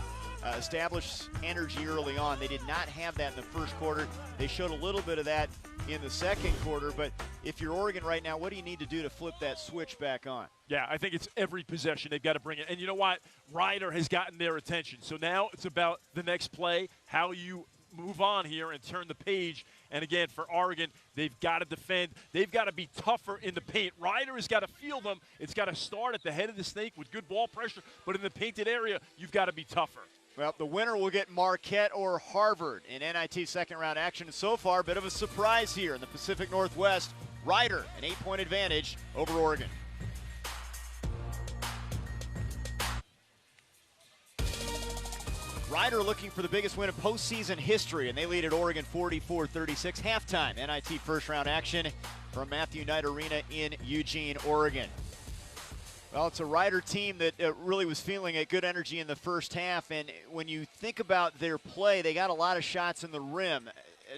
A: Establish energy early on. They did not have that in the first quarter. They showed a little bit of that in the second quarter, but if you're Oregon right now, what do you need to do to flip that switch back on?
B: Yeah, I think it's every possession they've got to bring it. And you know what? Rider has gotten their attention. So now it's about the next play, how you move on here and turn the page. And again, for Oregon, they've got to defend. They've got to be tougher in the paint. Rider has got to feel them. It's got to start at the head of the snake with good ball pressure, but in the painted area, you've got to be tougher.
A: Well, the winner will get Marquette or Harvard in NIT second-round action. So far, a bit of a surprise here in the Pacific Northwest. Rider, an 8-point advantage over Oregon. Rider looking for the biggest win of postseason history, and they lead at Oregon 44-36. Halftime, NIT first-round action from Matthew Knight Arena in Eugene, Oregon. Well, it's a Rider team that really was feeling a good energy in the first half, and when you think about their play, they got a lot of shots in the rim,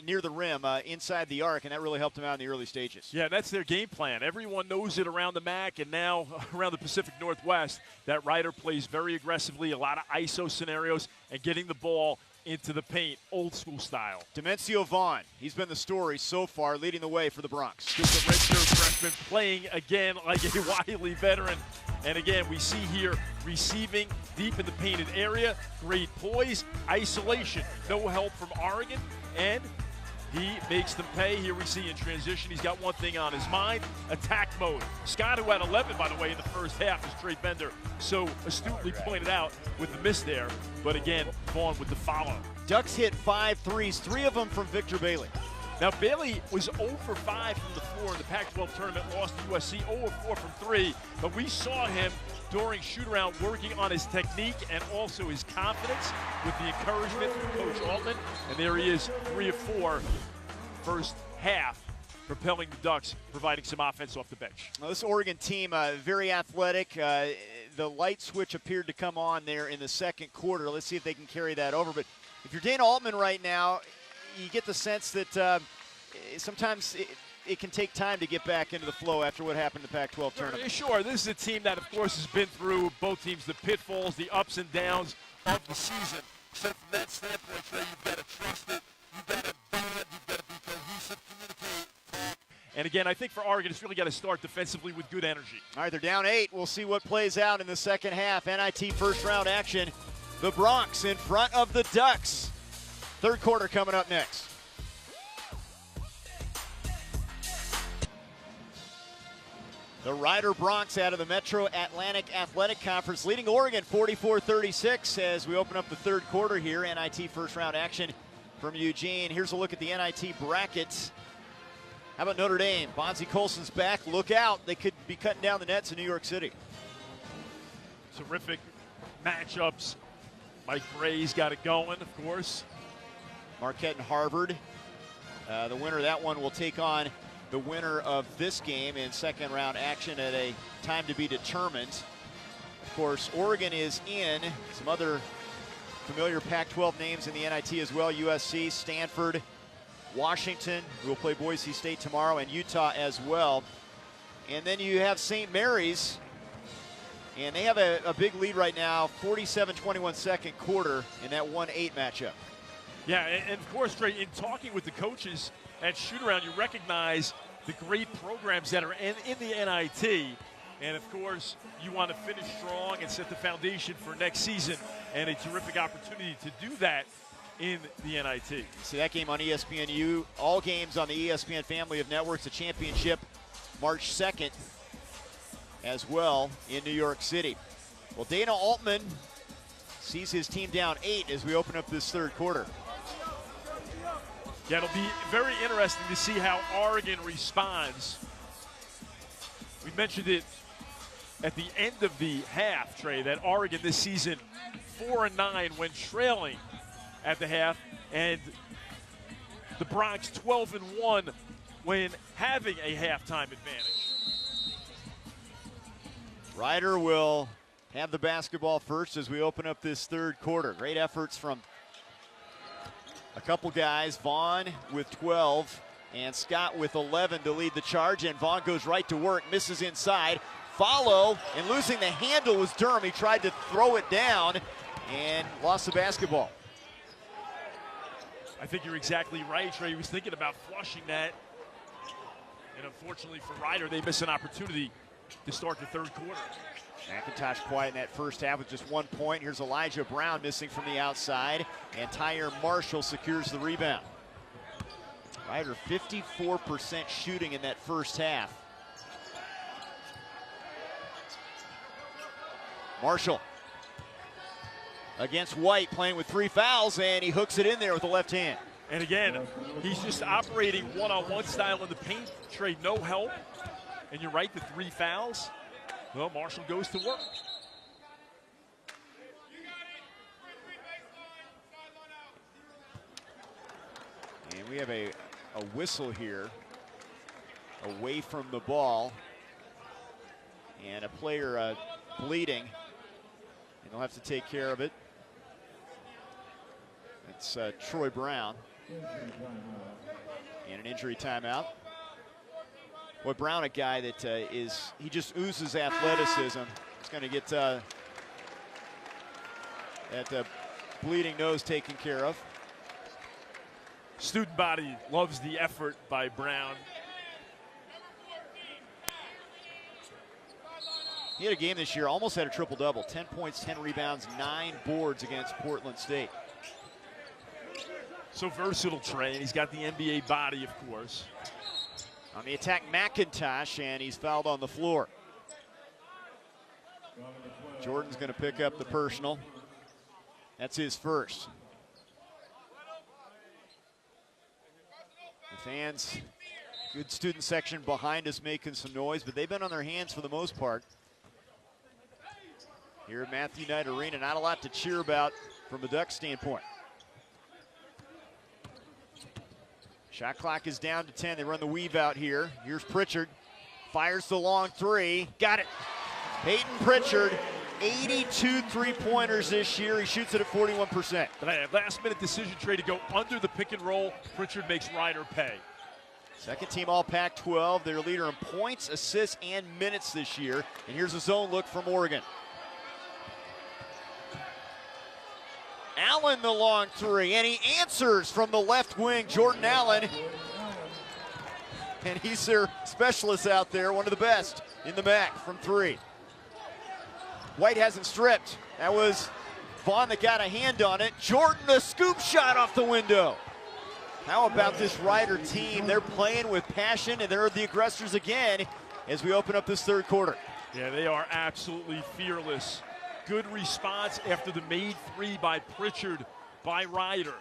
A: near the rim, inside the arc, and that really helped them out in the early stages.
B: Yeah, that's their game plan. Everyone knows it around the MAC and now around the Pacific Northwest that Rider plays very aggressively, a lot of ISO scenarios, and getting the ball into the paint, old school style.
A: Demencio Vaughn, he's been the story so far, leading the way for the Bronx.
B: Just a redshirt freshman playing again like a wily veteran. And again, we see here receiving deep in the painted area, great poise, isolation, no help from Oregon, and he makes them pay. Here we see in transition, he's got one thing on his mind, attack mode. Scott, who had 11, by the way, in the first half, as Trey Bender so astutely pointed out with the miss there. But again, Vaughn with the follow.
A: Ducks hit 5 threes, 3 of them from Victor Bailey.
B: Now, Bailey was 0 for 5 from the floor in the Pac-12 tournament, lost to USC, 0 for 4 from 3. But we saw him during shoot-around working on his technique and also his confidence with the encouragement from Coach Altman. And there he is, 3 of 4, first half, propelling the Ducks, providing some offense off the bench.
A: Well, this Oregon team, very athletic. The light switch appeared to come on there in the second quarter. Let's see if they can carry that over. But if you're Dana Altman right now, you get the sense that sometimes it can take time to get back into the flow after what happened in the Pac-12 tournament.
B: Sure, this is a team that, of course, has been through, both teams, the pitfalls, the ups and downs of the season. So from that standpoint, you've got to trust it, you've got to do it, you've got to be cohesive, communicate. And again, I think for Oregon, it's really got to start defensively with good energy.
A: All right, they're down 8. We'll see what plays out in the second half. NIT first-round action. The Bronx in front of the Ducks. Third quarter coming up next. The Rider Bronx out of the Metro Atlantic Athletic Conference leading Oregon 44-36 as we open up the third quarter here. NIT first round action from Eugene. Here's a look at the NIT bracket. How about Notre Dame? Bonzie Colson's back. Look out. They could be cutting down the nets in New York City.
B: Terrific matchups. Mike Bray's got it going, of course.
A: Marquette and Harvard. The winner of that one will take on the winner of this game in second round action at a time to be determined. Of course, Oregon is in. Some other familiar Pac-12 names in the NIT as well. USC, Stanford, Washington, who will play Boise State tomorrow, and Utah as well. And then you have St. Mary's, and they have a big lead right now, 47-21 second quarter in that 1-8 matchup.
B: Yeah, and of course, Trey, in talking with the coaches at shoot-around, you recognize the great programs that are in the NIT. And, of course, you want to finish strong and set the foundation for next season, and a terrific opportunity to do that in the NIT.
A: See that game on ESPNU. All games on the ESPN family of networks. The championship March 2nd as well in New York City. Well, Dana Altman sees his team down 8 as we open up this third quarter.
B: Yeah, it'll be very interesting to see how Oregon responds. We mentioned it at the end of the half, Trey, that Oregon this season 4-9 when trailing at the half, and the Bronx 12-1 when having a halftime advantage.
A: Rider will have the basketball first as we open up this third quarter. Great efforts from a couple guys. Vaughn with 12 and Scott with 11 to lead the charge, and Vaughn goes right to work, misses inside. Follow, and losing the handle was Durham. He tried to throw it down and lost the basketball.
B: I think you're exactly right, Trey. He was thinking about flushing that, and unfortunately for Rider, they miss an opportunity to start the third quarter.
A: McIntosh quiet in that first half with just 1 point. Here's Elijah Brown missing from the outside, and Tyre Marshall secures the rebound. Rider 54% shooting in that first half. Marshall against White, playing with 3 fouls, and he hooks it in there with the left hand.
B: And again, he's just operating one-on-one style in the paint. Trey, no help. And you're right, the 3 fouls. Well, Marshall goes to work.
A: We have a whistle here away from the ball, and a player bleeding, and they'll have to take care of it. It's Troy Brown. And an injury timeout. Boy, Brown, a guy that he just oozes athleticism. He's going to get that bleeding nose taken care of.
B: Student body loves the effort by Brown.
A: He had a game this year, almost had a triple-double. 10 points, 10 rebounds, 9 boards against Portland State.
B: So versatile, Trey, and he's got the NBA body, of course.
A: On the attack, McIntosh, and he's fouled on the floor. Jordan's going to pick up the personal. That's his first. The fans, good student section behind us making some noise, but they've been on their hands for the most part. Here at Matthew Knight Arena, not a lot to cheer about from a Ducks standpoint. Shot clock is down to 10. They run the weave out here. Here's Pritchard. Fires the long three. Got it. Peyton Pritchard, 82 three-pointers this year. He shoots it at 41%.
B: But a last-minute decision, Trey, to go under the pick and roll. Pritchard makes Ryder pay.
A: Second team all Pac-12. Their leader in points, assists, and minutes this year. And here's a zone look from Oregon. Allen the long three, and he answers from the left wing, Jordan Allen. And he's their specialist out there, one of the best in the MAC from three. White hasn't stripped. That was Vaughn that got a hand on it. Jordan, the scoop shot off the window. How about this Ryder team? They're playing with passion, and they're the aggressors again as we open up this third quarter.
B: Yeah, they are absolutely fearless. Good response after the made three by Pritchard by Ryder.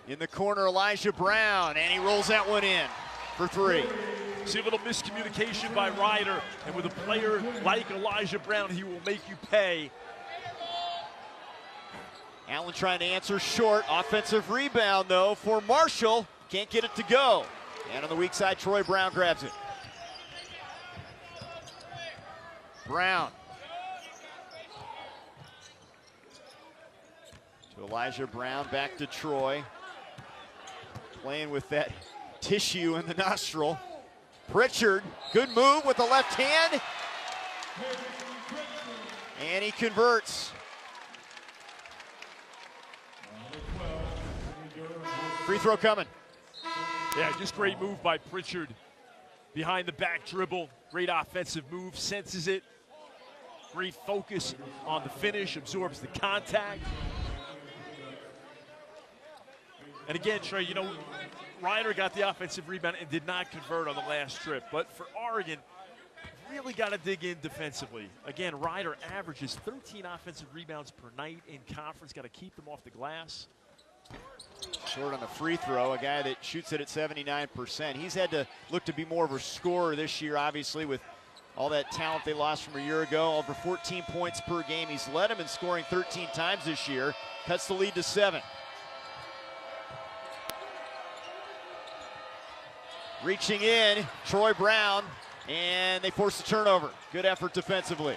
A: In the corner, Elijah Brown, and he rolls that one in for three.
B: See a little miscommunication by Ryder, and with a player like Elijah Brown, he will make you pay.
A: Allen trying to answer short. Offensive rebound, though, for Marshall. Can't get it to go. And on the weak side, Troy Brown grabs it. Brown. To Elijah Brown, back to Troy. Playing with that tissue in the nostril. Pritchard, good move with the left hand. And he converts. Free throw coming.
B: Yeah, just great move by Pritchard. Behind the back dribble, great offensive move, senses it. Great focus on the finish, absorbs the contact. And again, Trey, you know, Ryder got the offensive rebound and did not convert on the last trip. But for Oregon, really got to dig in defensively. Again, Ryder averages 13 offensive rebounds per night in conference. Got to keep them off the glass.
A: Short on the free throw, a guy that shoots it at 79%. He's had to look to be more of a scorer this year, obviously, with all that talent they lost from a year ago. Over 14 points per game. He's led them in scoring 13 times this year. Cuts the lead to 7. Reaching in, Troy Brown, and they force the turnover. Good effort defensively.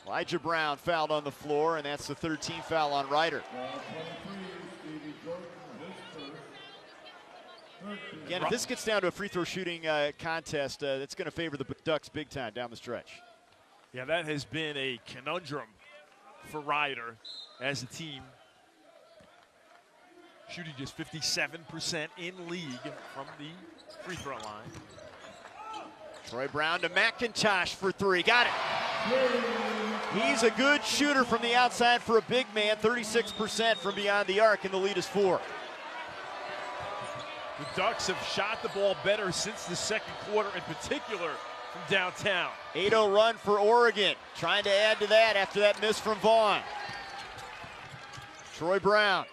A: Elijah Brown fouled on the floor, and that's the 13th foul on Ryder. Again, if this gets down to a free throw shooting contest, that's going to favor the Ducks big time down the stretch.
B: Yeah, that has been a conundrum for Ryder as a team. Shooting just 57% in league from the free throw line.
A: Troy Brown to McIntosh for three. Got it. He's a good shooter from the outside for a big man. 36% from beyond the arc, and the lead is 4.
B: The Ducks have shot the ball better since the second quarter, in particular from downtown.
A: 8-0 run for Oregon. Trying to add to that after that miss from Vaughn. Troy Brown.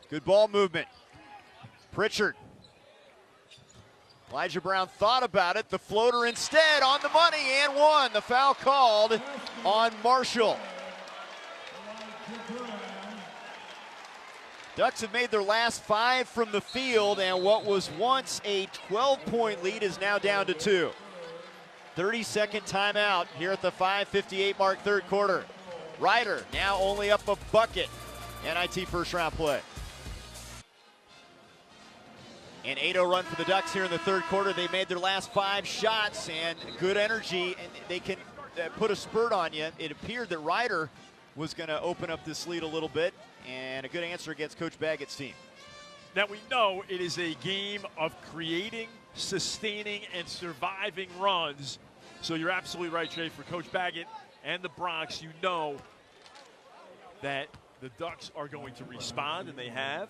A: Good ball movement. Pritchard. Elijah Brown thought about it. The floater instead on the money and one. The foul called on Marshall. Ducks have made their last 5 from the field, and what was once a 12-point lead is now down to 2. 30-second timeout here at the 5:58 mark, third quarter. Ryder now only up a bucket. NIT first round play. An 8-0 run for the Ducks here in the third quarter. They made their last 5 shots and good energy, and they can put a spurt on you. It appeared that Ryder was going to open up this lead a little bit, and a good answer against Coach Baggett's team.
B: Now we know it is a game of creating, sustaining, and surviving runs. So you're absolutely right, Trey. For Coach Baggett and the Bronx, you know that the Ducks are going to respond, and they have.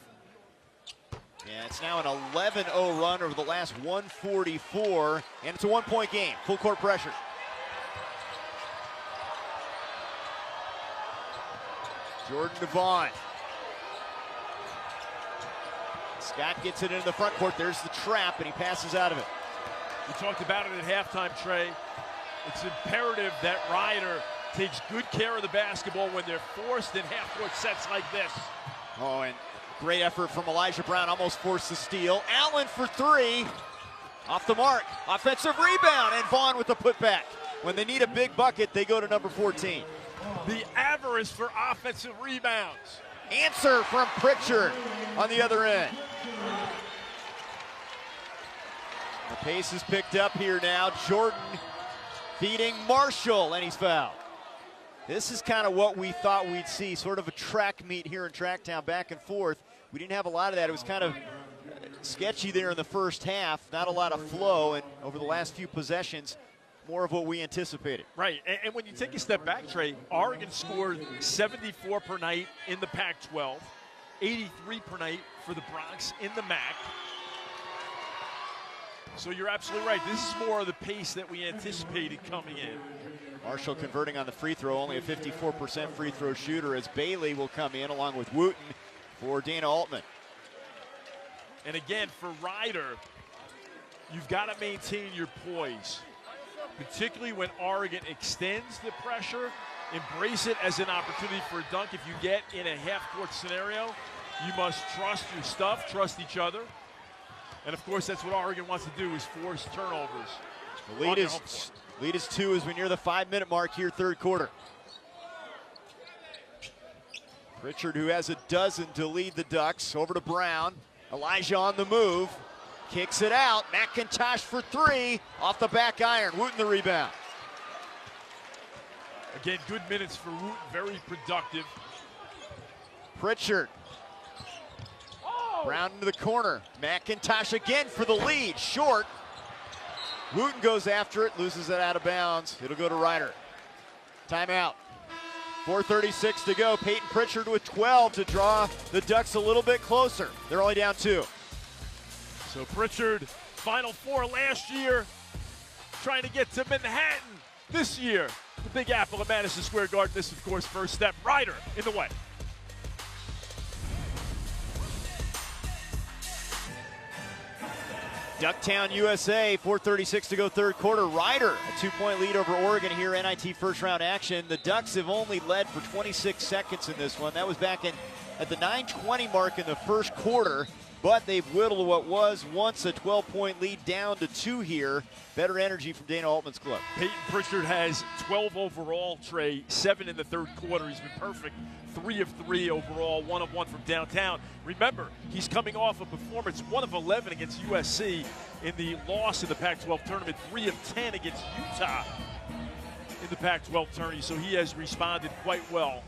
A: Yeah, it's now an 11-0 run over the last 144, and it's a one-point game. Full court pressure. Jordan Devon. Scott gets it into the front court. There's the trap, and he passes out of it.
B: We talked about it at halftime, Trey. It's imperative that Ryder takes good care of the basketball when they're forced in half-court sets like this.
A: Oh, and great effort from Elijah Brown. Almost forced the steal. Allen for 3. Off the mark. Offensive rebound, and Vaughn with the putback. When they need a big bucket, they go to number 14.
B: The avarice for offensive rebounds.
A: Answer from Pritchard on the other end. The pace is picked up here now. Jordan feeding Marshall, and he's fouled. This is kind of what we thought we'd see, sort of a track meet here in Tracktown, back and forth. We didn't have a lot of that. It was kind of sketchy there in the first half, not a lot of flow, and over the last few possessions, more of what we anticipated.
B: Right, and when you take a step back, Trey, Oregon scored 74 per night in the Pac-12, 83 per night for the Bronx in the MAC. So you're absolutely right. This is more of the pace that we anticipated coming in.
A: Marshall converting on the free throw, only a 54% free throw shooter, as Bailey will come in along with Wooten for Dana Altman.
B: And again, for Ryder, you've got to maintain your poise, particularly when Oregon extends the pressure. Embrace it as an opportunity for a dunk. If you get in a half-court scenario, you must trust your stuff, trust each other. And, of course, that's what Oregon wants to do, is force turnovers.
A: The lead is 2 as we near the 5-minute mark here, third quarter. Pritchard, who has a dozen to lead the Ducks, over to Brown. Elijah on the move. Kicks it out. McIntosh for 3. Off the back iron. Wooten the rebound.
B: Again, good minutes for Wooten. Very productive.
A: Pritchard. Brown into the corner. McIntosh again for the lead. Short. Wooten goes after it. Loses it out of bounds. It'll go to Ryder. Timeout. 4:36 to go. Peyton Pritchard with 12 to draw the Ducks a little bit closer. They're only down 2.
B: So Pritchard, Final Four last year, trying to get to Manhattan this year. The Big Apple at Madison Square Garden. This, of course, first step. Ryder in the way.
A: Ducktown, USA, 4:36 to go, third quarter. Ryder, a 2-point lead over Oregon here, NIT first round action. The Ducks have only led for 26 seconds in this one. That was back at the 9:20 mark in the first quarter, but they've whittled what was once a 12-point lead down to 2 here. Better energy from Dana Altman's club.
B: Peyton Pritchard has 12 overall, Trey, 7 in the third quarter. He's been perfect. 3 of 3 overall, 1 of 1 from downtown. Remember, he's coming off a performance 1 of 11 against USC in the loss in the Pac-12 tournament, 3 of 10 against Utah in the Pac-12 tournament. So he has responded quite well,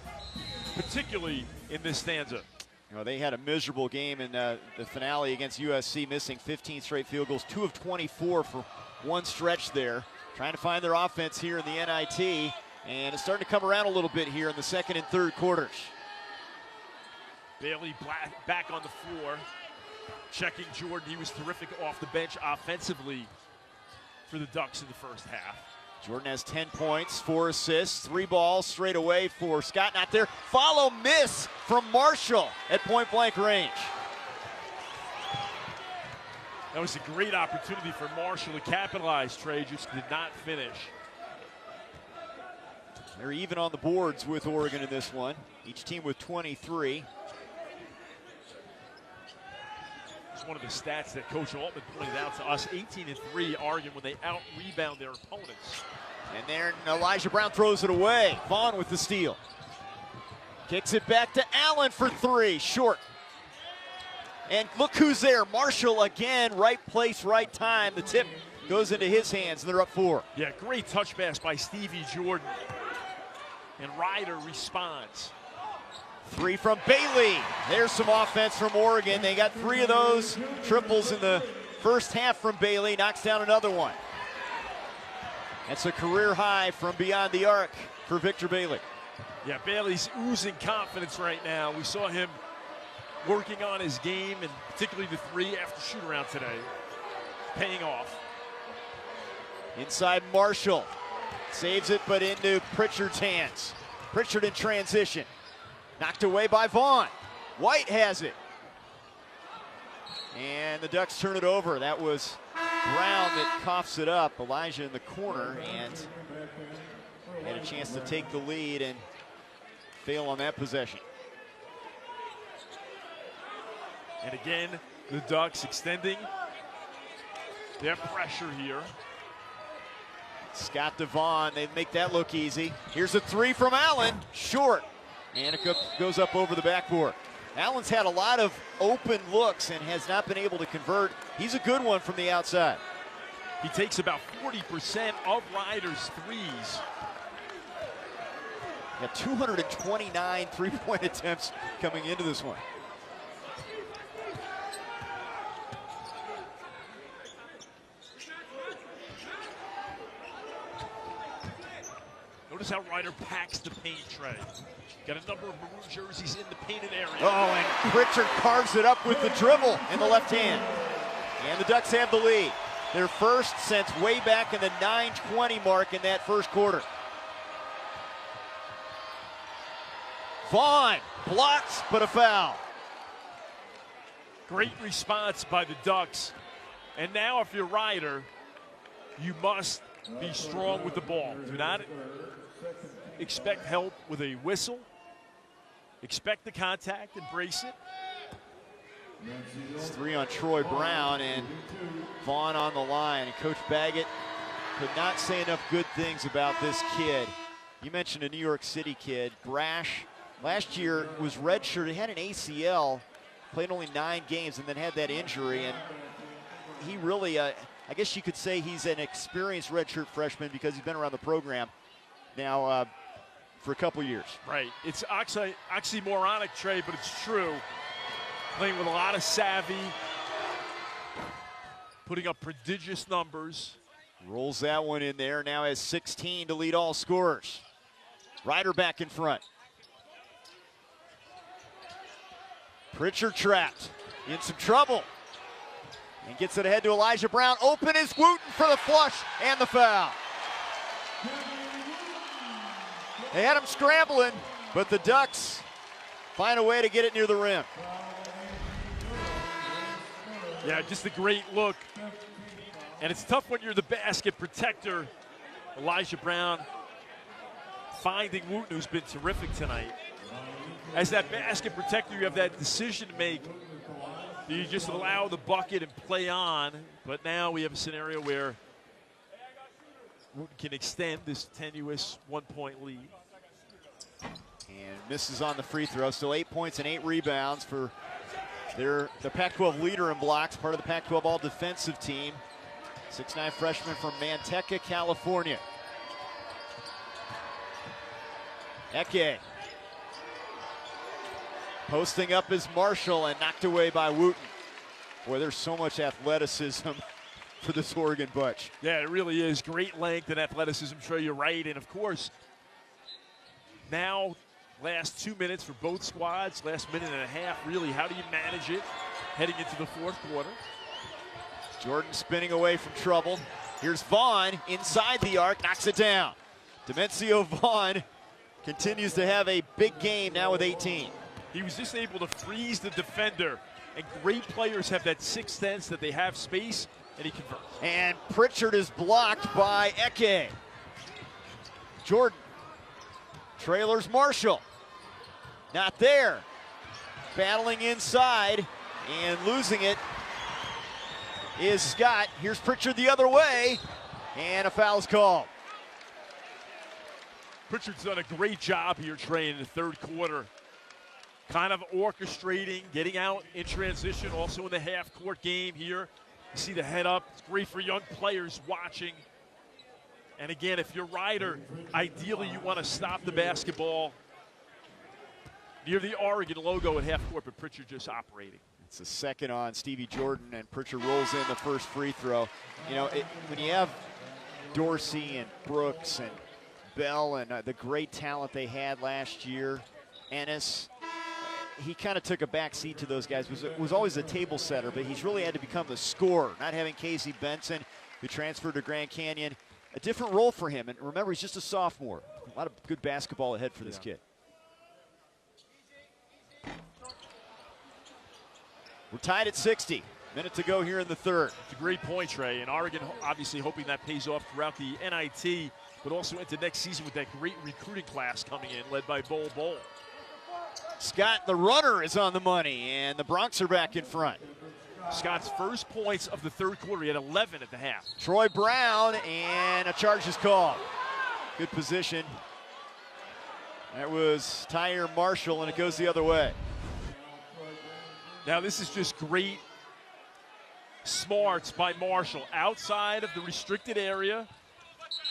B: particularly in this stanza.
A: You know, they had a miserable game in the finale against USC, missing 15 straight field goals, 2 of 24 for one stretch there. Trying to find their offense here in the NIT. And it's starting to come around a little bit here in the second and third quarters.
B: Bailey back on the floor, checking Jordan. He was terrific off the bench offensively for the Ducks in the first half.
A: Jordan has 10 points, 4 assists, 3 balls straight away for Scott. Not there. Follow miss from Marshall at point-blank range.
B: That was a great opportunity for Marshall to capitalize. Trey just did not finish.
A: They're even on the boards with Oregon in this one. Each team with 23.
B: It's one of the stats that Coach Altman pointed out to us. 18-3 Oregon when they out-rebound their opponents.
A: And there Elijah Brown throws it away. Vaughn with the steal. Kicks it back to Allen for three. Short. And look who's there. Marshall again. Right place, right time. The tip goes into his hands, and they're up 4.
B: Yeah, great touch pass by Stevie Jordan. And Ryder responds.
A: 3 from Bailey. There's some offense from Oregon. They got 3 of those triples in the first half from Bailey. Knocks down another one. That's a career high from beyond the arc for Victor Bailey.
B: Yeah, Bailey's oozing confidence right now. We saw him working on his game, and particularly the 3 after shoot-around today. Paying off.
A: Inside Marshall. Saves it, but into Pritchard's hands. Pritchard in transition. Knocked away by Vaughn. White has it. And the Ducks turn it over. That was Brown that coughs it up. Elijah in the corner and had a chance to take the lead and fail on that possession.
B: And again, the Ducks extending their pressure here.
A: Scott Devon, they make that look easy. Here's a 3 from Allen, short. And it goes up over the backboard. Allen's had a lot of open looks and has not been able to convert. He's a good one from the outside.
B: He takes about 40% of Ryder's threes.
A: Got 229 three-point attempts coming into this one.
B: Notice how Ryder packs the paint, Trey. Got a number of maroon jerseys in the painted area.
A: Oh, and Pritchard carves it up with the dribble in the left hand. And the Ducks have the lead. Their first since way back in the 9:20 mark in that first quarter. Vaughn blocks, but a foul.
B: Great response by the Ducks. And now if you're Ryder, you must be strong with the ball. Do not expect help with a whistle. Expect the contact, embrace it.
A: It's 3 on Troy Brown and Vaughn on the line. And Coach Baggett could not say enough good things about this kid. You mentioned a New York City kid, brash. Last year was redshirted, had an ACL, played only 9 games and then had that injury. And he really, I guess you could say he's an experienced redshirt freshman because he's been around the program now for a couple years.
B: Right. It's oxymoronic, Trey, but it's true. Playing with a lot of savvy, putting up prodigious numbers.
A: Rolls that one in there, now has 16 to lead all scorers. Ryder back in front. Pritchard trapped, in some trouble. And gets it ahead to Elijah Brown. Open is Wooten for the flush and the foul. They had him scrambling, but the Ducks find a way to get it near the rim.
B: Yeah, just a great look. And it's tough when you're the basket protector. Elijah Brown finding Wooten, who's been terrific tonight. As that basket protector, you have that decision to make. Do you just allow the bucket and play on? But now we have a scenario where Wooten can extend this tenuous 1-point lead.
A: And misses on the free throw. Still 8 points and 8 rebounds for the Pac-12 leader in blocks, part of the Pac-12 all-defensive team. 6'9" freshman from Manteca, California. Eke. Posting up is Marshall and knocked away by Wooten. Boy, there's so much athleticism for this Oregon bunch.
B: Yeah, it really is. Great length and athleticism, Trey, you're right. And of course, now last 2 minutes for both squads, last minute and a half, really, how do you manage it heading into the fourth quarter?
A: Jordan spinning away from trouble. Here's Vaughn inside the arc, knocks it down. Demencio Vaughn continues to have a big game now with 18.
B: He was just able to freeze the defender And great players have that sixth sense that they have space, and he converts.
A: And Pritchard is blocked by Eke. Jordan trailers Marshall. Not there. Battling inside and losing it is Scott. Here's Pritchard the other way, and a foul's called.
B: Pritchard's done a great job here, Trey, in the third quarter. Kind of orchestrating, getting out in transition, also in the half-court game here. You see the head up. It's great for young players watching. And again, if you're Ryder, ideally you want to stop the basketball near the Oregon logo at half-court, but Pritchard just operating.
A: It's a second on Stevie Jordan, and Pritchard rolls in the first free throw. You know, when you have Dorsey and Brooks and Bell and the great talent they had last year, Ennis, he kind of took a back seat to those guys. Was always a table setter, but he's really had to become the scorer, not having Casey Benson, who transferred to Grand Canyon. A different role for him, and remember, he's just a sophomore. A lot of good basketball ahead for this kid. We're tied at 60. Minute to go here in the third.
B: It's a great point, Trey. And Oregon obviously hoping that pays off throughout the NIT, but also into next season with that great recruiting class coming in, led by Bol Bol.
A: Scott, the runner, is on the money, and the Broncs are back in front.
B: Scott's first points of the third quarter. He had 11 at the half.
A: Troy Brown, and a charge is called. Good position. That was Tyre Marshall, and it goes the other way.
B: Now this is just great smarts by Marshall. Outside of the restricted area,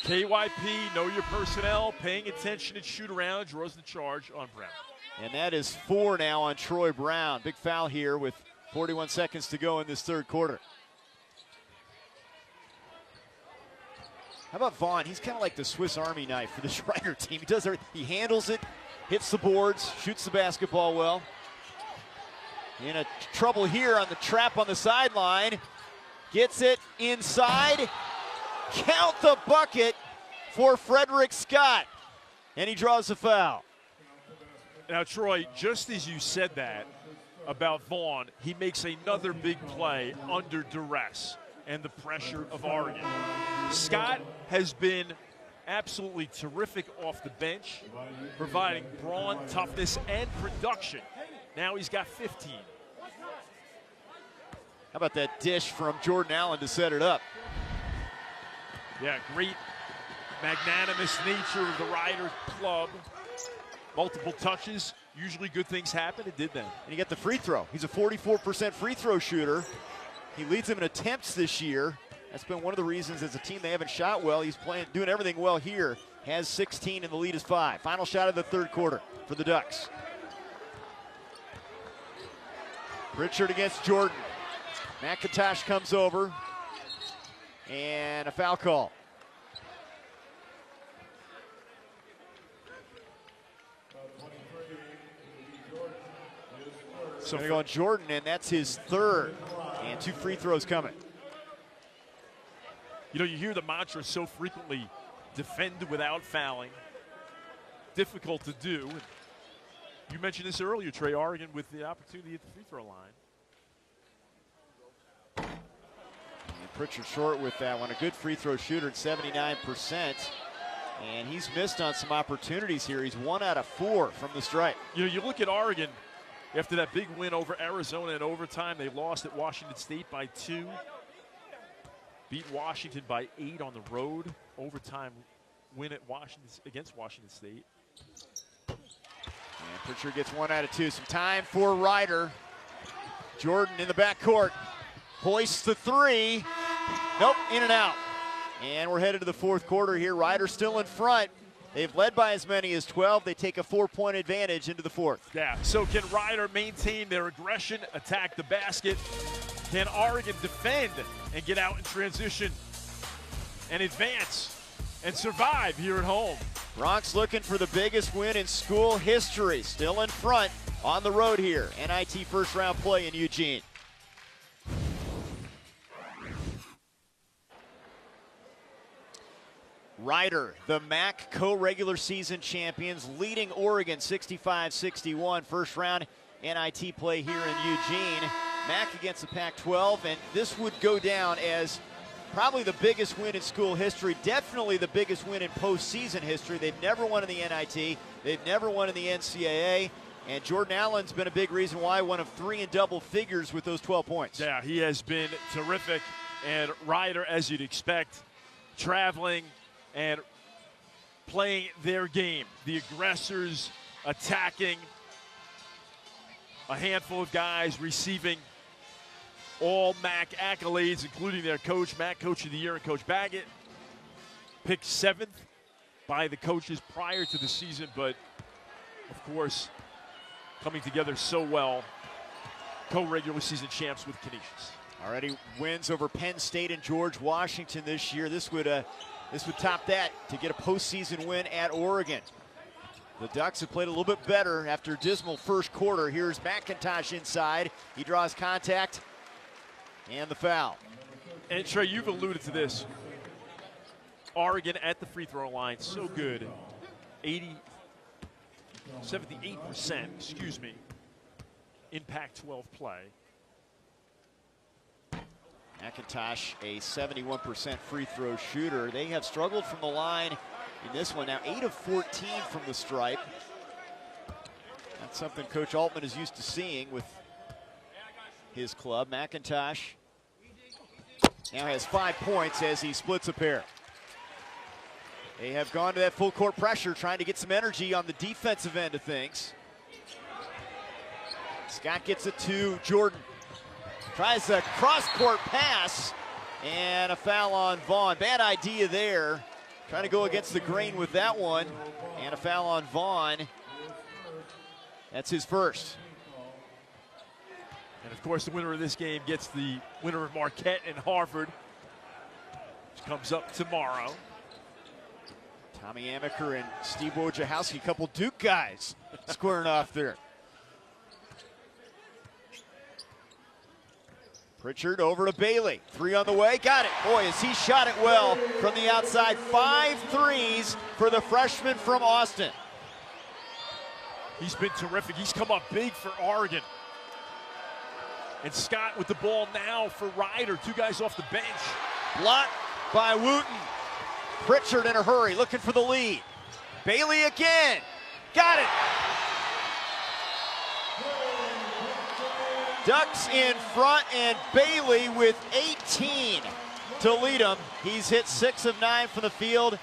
B: KYP, know your personnel, paying attention at shoot around, draws the charge on Brown.
A: And that is 4 now on Troy Brown. Big foul here with 41 seconds to go in this third quarter. How about Vaughn? He's kind of like the Swiss Army knife for this Ryder team. He does everything. He handles it, hits the boards, shoots the basketball well. In a trouble here on the trap on the sideline. Gets it inside. Count the bucket for Frederick Scott. And he draws a foul.
B: Now, Troy, just as you said that about Vaughn, he makes another big play under duress and the pressure of Oregon. Scott has been absolutely terrific off the bench, providing brawn, toughness, and production. Now he's got 15.
A: How about that dish from Jordan Allen to set it up?
B: Yeah, great magnanimous nature of the Ryder club. Multiple touches, usually good things happen. It did then.
A: And you get the free throw. He's a 44% free throw shooter. He leads them in attempts this year. That's been one of the reasons as a team they haven't shot well. He's doing everything well here. Has 16 and the lead is 5. Final shot of the third quarter for the Ducks. Pritchard against Jordan. McIntosh comes over. And a foul call. So going to go on Jordan, and that's his third. And 2 free throws coming.
B: You know, you hear the mantra so frequently, defend without fouling. Difficult to do. You mentioned this earlier, Trey. Oregon with the opportunity at the free throw line.
A: And Pritchard short with that one. A good free throw shooter at 79%. And he's missed on some opportunities here. He's 1 out of 4 from the stripe.
B: You know, you look at Oregon, after that big win over Arizona in overtime, they lost at Washington State by 2. Beat Washington by 8 on the road. Overtime win at against Washington State.
A: And Pritchard gets 1 out of 2. Some time for Ryder. Jordan in the backcourt. Hoists the 3. Nope, in and out. And we're headed to the fourth quarter here. Ryder still in front. They've led by as many as 12. They take a 4-point advantage into the fourth.
B: Yeah, so can Ryder maintain their aggression, attack the basket? Can Oregon defend and get out in transition and advance and survive here at home?
A: Broncs looking for the biggest win in school history. Still in front on the road here. NIT first round play in Eugene. Ryder, the MAC co-regular season champions, leading Oregon 65-61. First round NIT play here in Eugene. MAC against the Pac-12, and this would go down as probably the biggest win in school history, definitely the biggest win in postseason history. They've never won in the NIT, they've never won in the NCAA, and Jordan Allen's been a big reason why, one of 3 in double figures with those 12 points.
B: Yeah, he has been terrific, and Ryder, as you'd expect, traveling and playing their game. The aggressors attacking, a handful of guys receiving all MAC accolades, including their coach, MAC Coach of the Year, and Coach Baggett. Picked 7th by the coaches prior to the season, but of course, coming together so well. Co-regular season champs with Canisius.
A: Already wins over Penn State and George Washington this year. This would top that to get a postseason win at Oregon. The Ducks have played a little bit better after a dismal first quarter. Here's McIntosh inside. He draws contact and the foul.
B: And Trey, you've alluded to this. Oregon at the free throw line, so good. 78%, excuse me, in Pac-12 play.
A: McIntosh, a 71% free throw shooter. They have struggled from the line in this one. Now 8 of 14 from the stripe. That's something Coach Altman is used to seeing with his club. McIntosh now has 5 points as he splits a pair. They have gone to that full court pressure, trying to get some energy on the defensive end of things. Scott gets it to Jordan. Tries a cross-court pass, and a foul on Vaughn. Bad idea there. Trying to go against the grain with that one, and a foul on Vaughn. That's his first.
B: And of course, the winner of this game gets the winner of Marquette and Harvard, which comes up tomorrow.
A: Tommy Amaker and Steve Wojciechowski, a couple Duke guys squaring off there. Pritchard over to Bailey. 3 on the way. Got it. Boy, has he shot it well from the outside. 5 threes for the freshman from Austin.
B: He's been terrific. He's come up big for Oregon. And Scott with the ball now for Ryder. 2 guys off the bench.
A: Blocked by Wooten. Pritchard in a hurry, looking for the lead. Bailey again. Got it. Ducks in front, and Bailey with 18 to lead them. He's hit 6 of 9 from the field,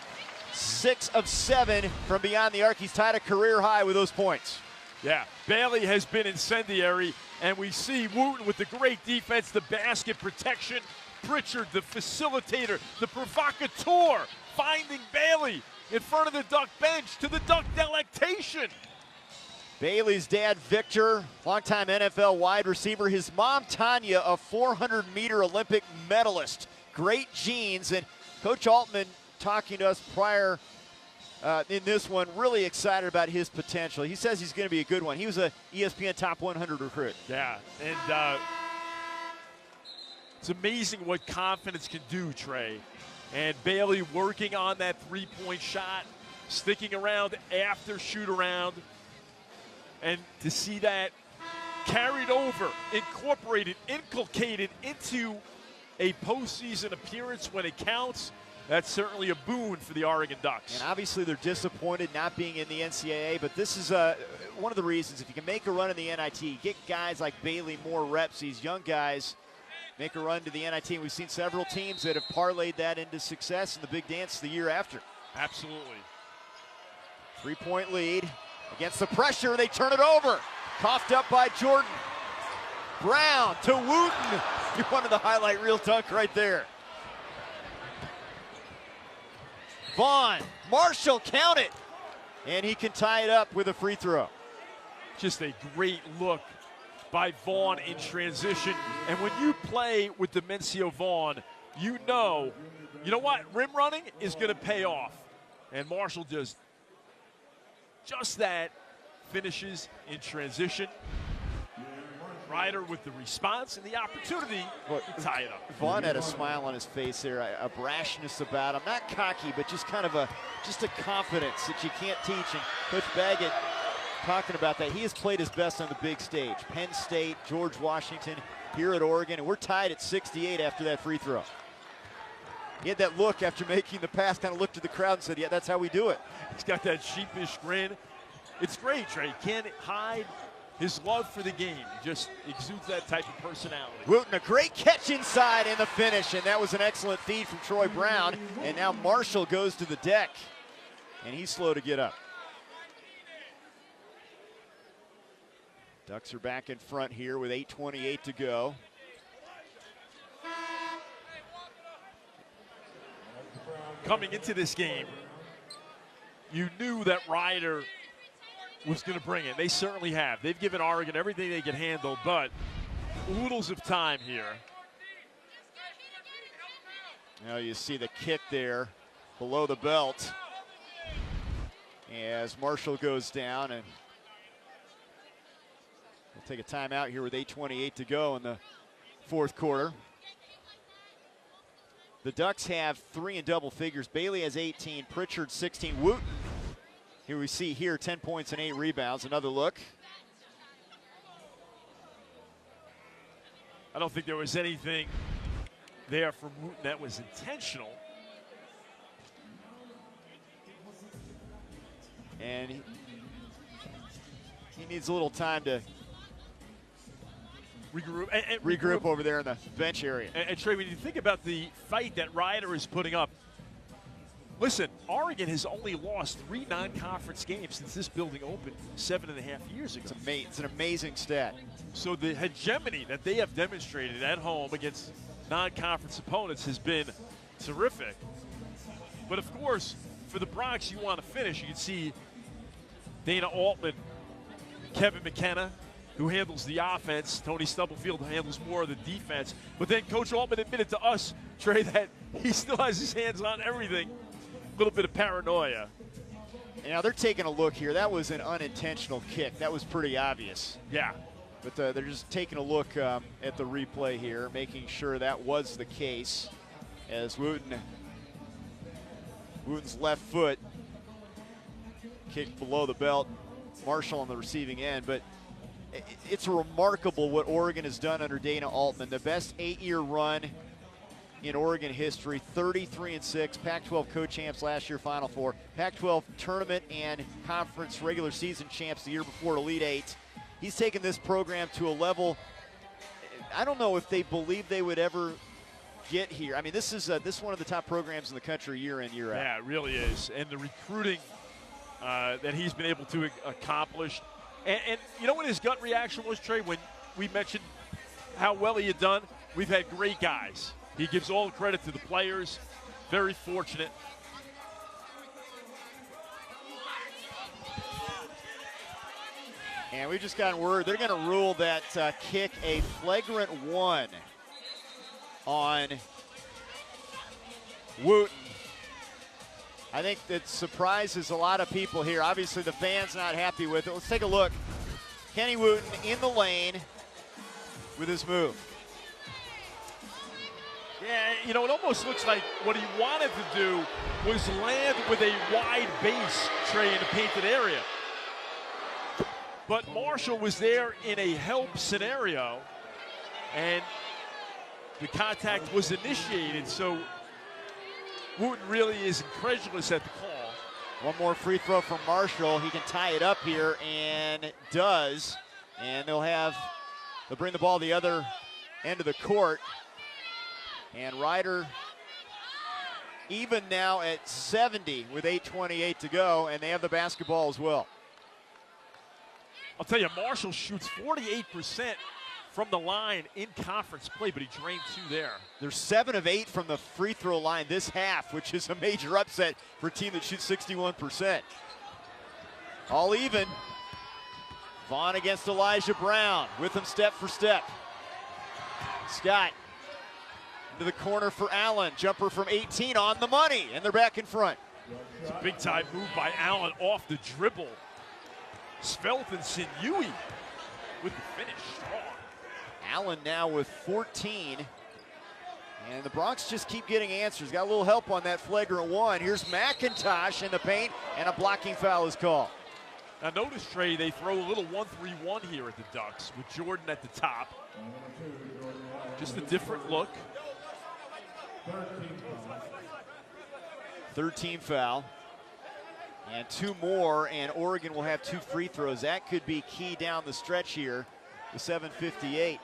A: 6 of 7 from beyond the arc. He's tied a career high with those points.
B: Yeah, Bailey has been incendiary, and we see Wooten with the great defense, the basket protection. Pritchard, the facilitator, the provocateur, finding Bailey in front of the Duck bench to the Duck delectation.
A: Bailey's dad, Victor, longtime NFL wide receiver. His mom, Tanya, a 400-meter Olympic medalist. Great genes, and Coach Altman talking to us prior in this one, really excited about his potential. He says he's going to be a good one. He was a ESPN Top 100 recruit.
B: Yeah, and it's amazing what confidence can do, Trey. And Bailey working on that three-point shot, sticking around after shoot-around. And to see that carried over, incorporated, inculcated into a postseason appearance when it counts, that's certainly a boon for the Oregon Ducks.
A: And obviously they're disappointed not being in the NCAA, but this is one of the reasons. If you can make a run in the NIT, get guys like Bailey more reps, these young guys make a run to the NIT. And we've seen several teams that have parlayed that into success in the big dance the year after.
B: Absolutely.
A: 3-point lead. Against the pressure, they turn it over. Coughed up by Jordan. Brown to Wooten. You wanted the highlight reel dunk right there. Vaughn, Marshall, count it. And he can tie it up with a free throw.
B: Just a great look by Vaughn in transition. And when you play with Demencio Vaughn, you know what? Rim running is going to pay off. And Marshall does just that, finishes in transition. Ryder with the response and the opportunity to tie it up.
A: Vaughn had a smile on his face there, a brashness about him. Not cocky, but just kind of a confidence that you can't teach. And Coach Baggett talking about that. He has played his best on the big stage. Penn State, George Washington. here at Oregon, and we're tied at 68 after that free throw. He had that look after making the pass, kind of looked at the crowd and said, yeah, that's how we do it.
B: He's got that sheepish grin. It's great, Trey. He can't hide his love for the game. He just exudes that type of personality.
A: Wooten, a great catch inside and the finish, and that was an excellent feed from Troy Brown. And now Marshall goes to the deck, and he's slow to get up. Ducks are back in front here with 8:28 to go.
B: Coming into this game, you knew that Ryder was going to bring it. They certainly have. They've given Oregon everything they can handle, but oodles of time here.
A: Now you see the kick there below the belt as Marshall goes down, and we'll take a timeout here with 8:28 to go in the fourth quarter. The Ducks have 3 in double figures. Bailey has 18, Pritchard 16. Wooten, here we see here 10 points and 8 rebounds. Another look.
B: I don't think there was anything there from Wooten that was intentional.
A: And he needs a little time to regroup over there in the bench area.
B: And Trey, when you think about the fight that Ryder is putting up, listen, Oregon has only lost 3 non-conference games since this building opened 7.5 years ago.
A: It's an amazing stat.
B: So the hegemony that they have demonstrated at home against non-conference opponents has been terrific. But of course, for the Bronx, you want to finish. You can see Dana Altman, Kevin McKenna, who handles the offense. Tony Stubblefield handles more of the defense. But then Coach Altman admitted to us, Trey, that he still has his hands on everything. A little bit of paranoia.
A: Now they're taking a look here. That was an unintentional kick. That was pretty obvious.
B: Yeah.
A: But they're just taking a look at the replay here, making sure that was the case. As Wooten's left foot kicked below the belt. Marshall on the receiving end. But it's remarkable what Oregon has done under Dana Altman. The best 8-year run in Oregon history, 33-6, Pac-12 co-champs last year, Final Four, Pac-12 tournament and conference regular season champs the year before, Elite Eight. He's taken this program to a level, I don't know if they believe they would ever get here. I mean, this is one of the top programs in the country year in, year out.
B: Yeah, it really is. And the recruiting that he's been able to accomplish. And you know what his gut reaction was, Trey, when we mentioned how well he had done? We've had great guys. He gives all the credit to the players. Very fortunate.
A: And we just got word they're going to rule that kick a flagrant 1 on Wooten. I think that surprises a lot of people here. Obviously, the fans not happy with it. Let's take a look. Kenny Wooten in the lane with his move.
B: Yeah, you know, it almost looks like what he wanted to do was land with a wide base, Trey, in the painted area. But Marshall was there in a help scenario, and the contact was initiated, so Wooten really is incredulous at the call.
A: One more free throw from Marshall. He can tie it up here, and does. And they'll bring the ball the other end of the court. And Ryder even now at 70 with 8:28 to go, and they have the basketball as well.
B: I'll tell you, Marshall shoots 48% from the line in conference play, but he drained 2 there.
A: They're 7 of 8 from the free throw line this half, which is a major upset for a team that shoots 61%. All even. Vaughn against Elijah Brown, with him step for step. Scott into the corner for Allen. Jumper from 18 on the money, and they're back in front.
B: It's a big time move by Allen off the dribble. Svelte and sinewy with the finish strong.
A: Allen now with 14. And the Bronx just keep getting answers. Got a little help on that flagrant 1. Here's McIntosh in the paint, and a blocking foul is called.
B: Now notice, Trey, they throw a little 1-3-1 here at the Ducks with Jordan at the top. Just a different look.
A: 13 foul. And 2 more, and Oregon will have 2 free throws. That could be key down the stretch here with 7:58.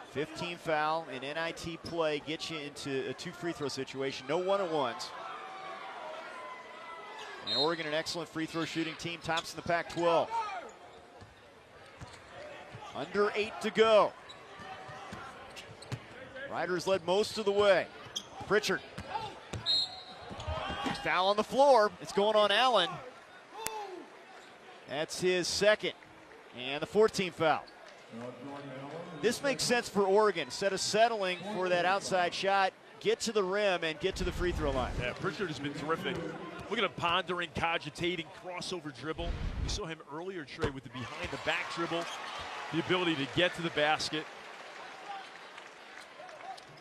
A: 15 foul in NIT play gets you into a 2 free throw situation. No one-on-ones. And Oregon, an excellent free throw shooting team, tops in the Pac-12. Under 8 to go. Riders led most of the way. Pritchard. Foul on the floor. It's going on Allen. That's his second. And the 14th foul. This makes sense for Oregon. Instead of settling for that outside shot, get to the rim and get to the free throw line.
B: Yeah, Pritchard has been terrific. Look at him pondering, cogitating, crossover dribble. We saw him earlier, Trey, with the behind the back dribble, the ability to get to the basket.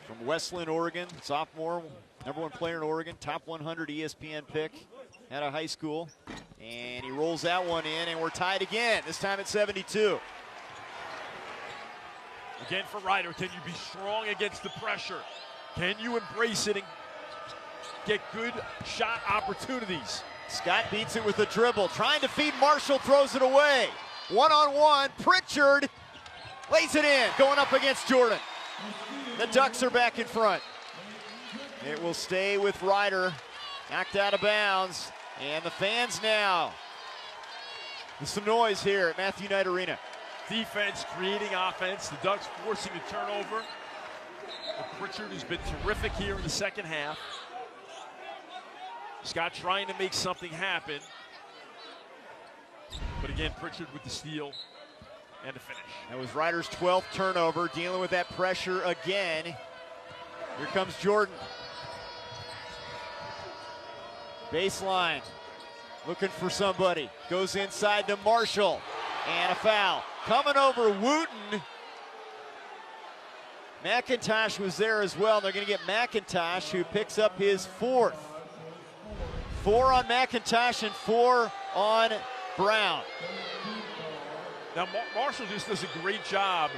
A: From Westland, Oregon, sophomore, #1 player in Oregon, top 100 ESPN pick out of high school. And he rolls that one in, and we're tied again, this time at 72.
B: Again for Ryder, can you be strong against the pressure? Can you embrace it and get good shot opportunities?
A: Scott beats it with a dribble, trying to feed Marshall, throws it away. One-on-one, Pritchard lays it in, going up against Jordan. The Ducks are back in front. It will stay with Ryder, knocked out of bounds, and the fans now. There's some noise here at Matthew Knight Arena.
B: Defense creating offense, the Ducks forcing a turnover. But Pritchard has been terrific here in the second half. Scott trying to make something happen. But again, Pritchard with the steal and the finish.
A: That was Ryder's 12th turnover, dealing with that pressure again. Here comes Jordan. Baseline, looking for somebody. Goes inside to Marshall, and a foul. Coming over Wooten. McIntosh was there as well. They're going to get McIntosh, who picks up his 4th. 4 on McIntosh and 4 on Brown.
B: Now, Marshall just does a great job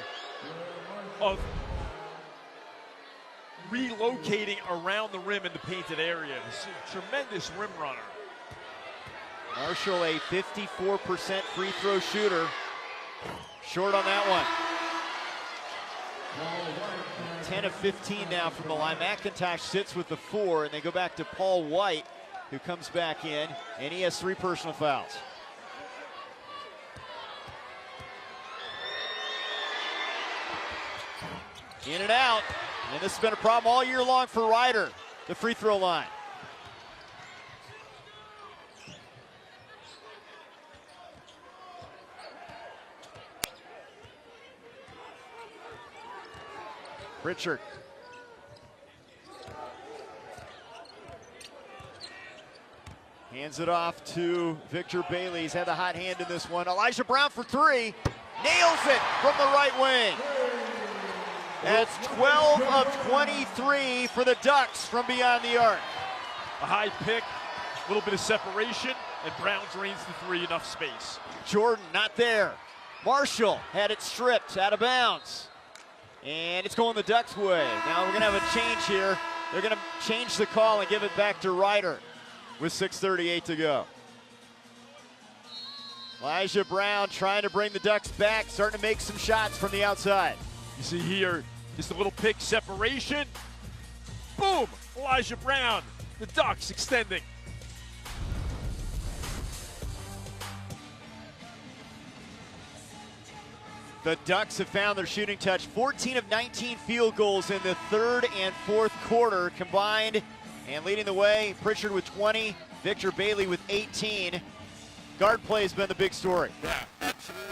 B: of relocating around the rim in the painted area. He's a tremendous rim runner.
A: Marshall, a 54% free throw shooter. Short on that one. 10 of 15 now from the line. McIntosh sits with the 4, and they go back to Paul White, who comes back in, and he has 3 personal fouls. In and out, and this has been a problem all year long for Ryder, the free throw line. Pritchard. Hands it off to Victor Bailey. He's had the hot hand in this one. Elijah Brown for 3. Nails it from the right wing. That's 12 of 23 for the Ducks from beyond the arc.
B: A high pick, a little bit of separation, and Brown drains the 3, enough space.
A: Jordan not there. Marshall had it stripped out of bounds. And it's going the Ducks' way. Now we're going to have a change here. They're going to change the call and give it back to Ryder with 6:38 to go. Elijah Brown trying to bring the Ducks back, starting to make some shots from the outside.
B: You see here, just a little pick separation. Boom! Elijah Brown, the Ducks extending.
A: The Ducks have found their shooting touch. 14 of 19 field goals in the 3rd and 4th quarter combined. And leading the way, Pritchard with 20, Victor Bailey with 18. Guard play has been the big story.
B: Yeah, absolutely.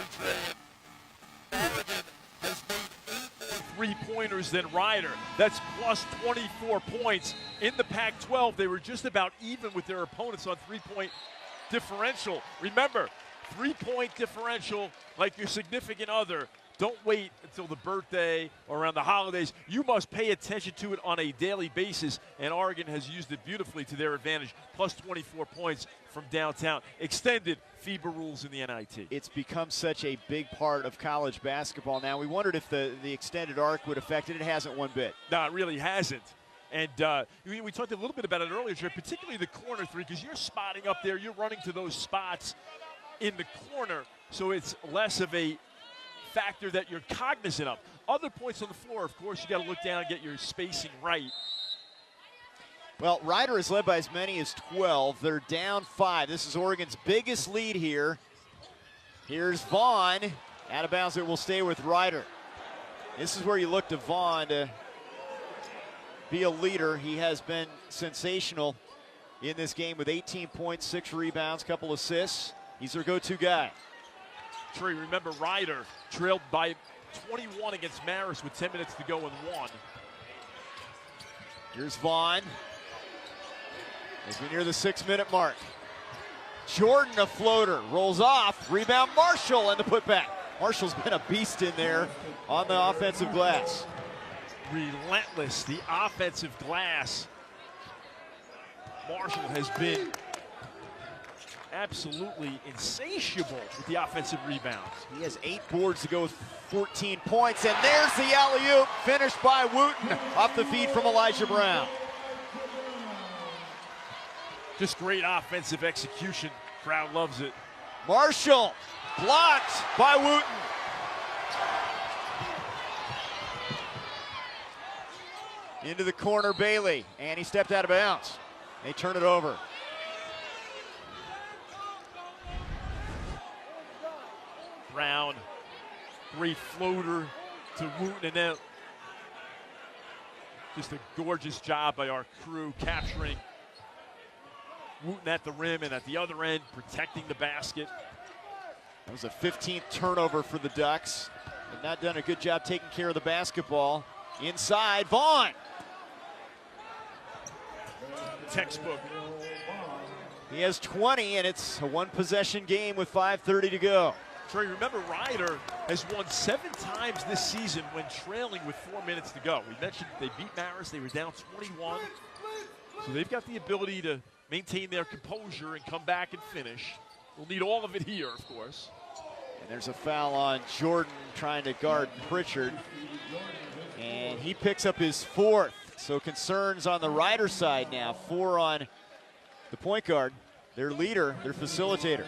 B: Oregon has made 8 3-pointers than Ryder. That's plus 24 points. In the Pac-12, they were just about even with their opponents on 3-point differential. Remember, 3-point differential like your significant other. Don't wait until the birthday or around the holidays. You must pay attention to it on a daily basis, and Oregon has used it beautifully to their advantage, plus 24 points from downtown. Extended FIBA rules in the NIT.
A: It's become such a big part of college basketball now. We wondered if the extended arc would affect it. It hasn't one bit.
B: No, it really hasn't. And we talked a little bit about it earlier, Trey, particularly the corner three, because you're spotting up there. You're running to those spots in the corner, so it's less of a factor that you're cognizant of. Other points on the floor, of course, you got to look down and get your spacing right.
A: Well, Ryder is led by as many as 12. They're down 5. This is Oregon's biggest lead here. Here's Vaughn. Out of bounds, it will stay with Ryder. This is where you look to Vaughn to be a leader. He has been sensational in this game with 18 points, 6 rebounds, couple assists. He's their go-to guy.
B: Trey, remember Ryder trailed by 21 against Marist with 10 minutes to go and won.
A: Here's Vaughn as we near the 6-minute mark. Jordan, a floater, rolls off, rebound Marshall, and the putback. Marshall's been a beast in there on the offensive glass.
B: Relentless, the offensive glass. Marshall has been absolutely insatiable with the offensive rebounds.
A: He has 8 boards to go with 14 points, and there's the alley-oop, finished by Wooten off the feed from Elijah Brown.
B: Just great offensive execution. Crowd loves it.
A: Marshall blocked by Wooten. Into the corner, Bailey, and he stepped out of bounds. They turn it over.
B: Brown, great floater to Wooten, and then just a gorgeous job by our crew capturing Wooten at the rim and at the other end, protecting the basket.
A: That was a 15th turnover for the Ducks. They've not done a good job taking care of the basketball. Inside, Vaughn.
B: Textbook.
A: He has 20, and it's a one-possession game with 5:30 to go.
B: Trey, remember Ryder has won 7 times this season when trailing with 4 minutes to go. We mentioned they beat Marist. They were down 21. So they've got the ability to maintain their composure and come back and finish. We'll need all of it here, of course.
A: And there's a foul on Jordan trying to guard Pritchard. And he picks up his 4th. So concerns on the Ryder side now. 4 on the point guard, their leader, their facilitator.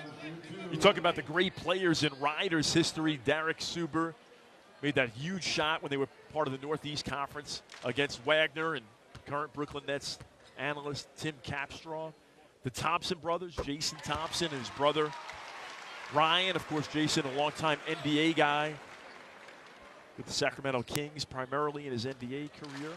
B: You talk about the great players in Ryder's history. Derek Suber made that huge shot when they were part of the Northeast Conference against Wagner, and current Brooklyn Nets analyst Tim Capstraw. The Thompson brothers, Jason Thompson and his brother Ryan. Of course, Jason, a longtime NBA guy with the Sacramento Kings, primarily in his NBA career.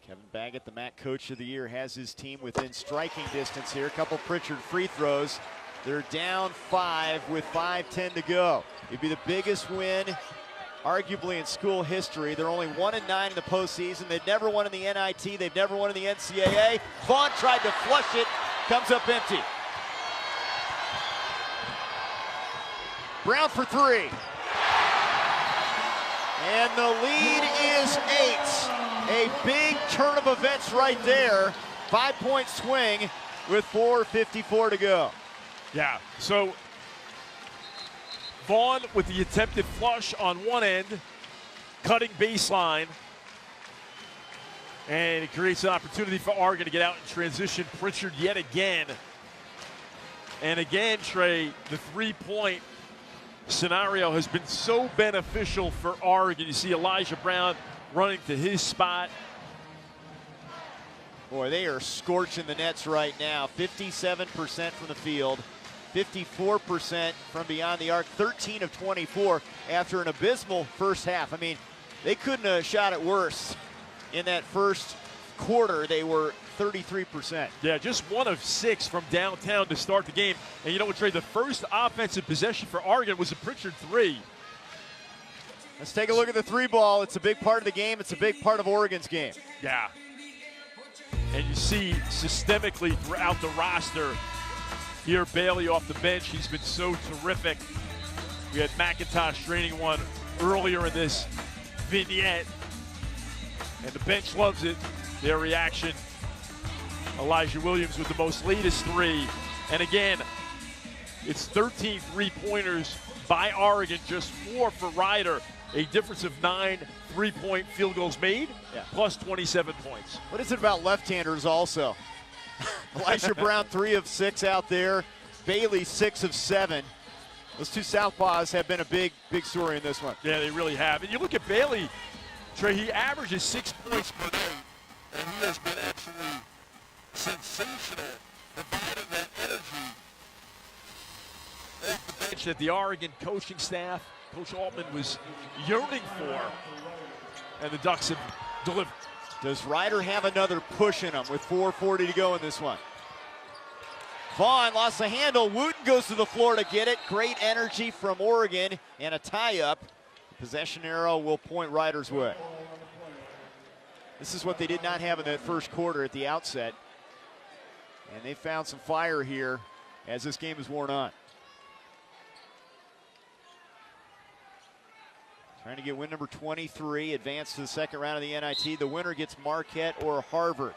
A: Kevin Baggett, the MAC Coach of the Year, has his team within striking distance here. A couple Pritchard free throws. They're down 5 with 5:10 to go. It'd be the biggest win, arguably, in school history. They're only 1-9 in the postseason. They've never won in the NIT. They've never won in the NCAA. Vaughn tried to flush it. Comes up empty. Brown for 3. And the lead is 8. A big turn of events right there. 5-point swing with 4:54 to go.
B: Yeah, so Vaughn with the attempted flush on one end, cutting baseline. And it creates an opportunity for Oregon to get out and transition Pritchard yet again. And again, Trey, the three-point scenario has been so beneficial for Oregon. You see Elijah Brown running to his spot.
A: Boy, they are scorching the nets right now. 57% from the field, 54% from beyond the arc, 13 of 24 after an abysmal first half. I mean, they couldn't have shot it worse in that first quarter. They were 33%.
B: Yeah, just 1 of 6 from downtown to start the game. And you know what, Trey? The first offensive possession for Oregon was a Pritchard 3.
A: Let's take a look at the 3-ball. It's a big part of the game. It's a big part of Oregon's game.
B: Yeah. And you see systemically throughout the roster, Here, Bailey off the bench. He's been so terrific. We had McIntosh draining one earlier in this vignette. And the bench loves it. Their reaction. Elijah Williams with the most latest three. And again, it's 13 three-pointers by Oregon, just 4 for Ryder. A difference of 9 3-point field goals made, plus 27 points.
A: What is it about left-handers also? Elijah Brown, 3 of 6 out there. Bailey, 6 of 7. Those two southpaws have been a big story in this one.
B: Yeah, they really have. And you look at Bailey, Trey, he averages 6 points per night, and he has been absolutely sensational, providing that energy at the bench that the Oregon coaching staff, Coach Altman, was yearning for, and the Ducks have delivered.
A: Does Ryder have another push in him with 4:40 to go in this one? Vaughn lost the handle. Wooten goes to the floor to get it. Great energy from Oregon and a tie-up. The possession arrow will point Ryder's way. This is what they did not have in that first quarter at the outset. And they found some fire here as this game is worn on. Trying to get win number 23, advance to the second round of the NIT. The winner gets Marquette or Harvard.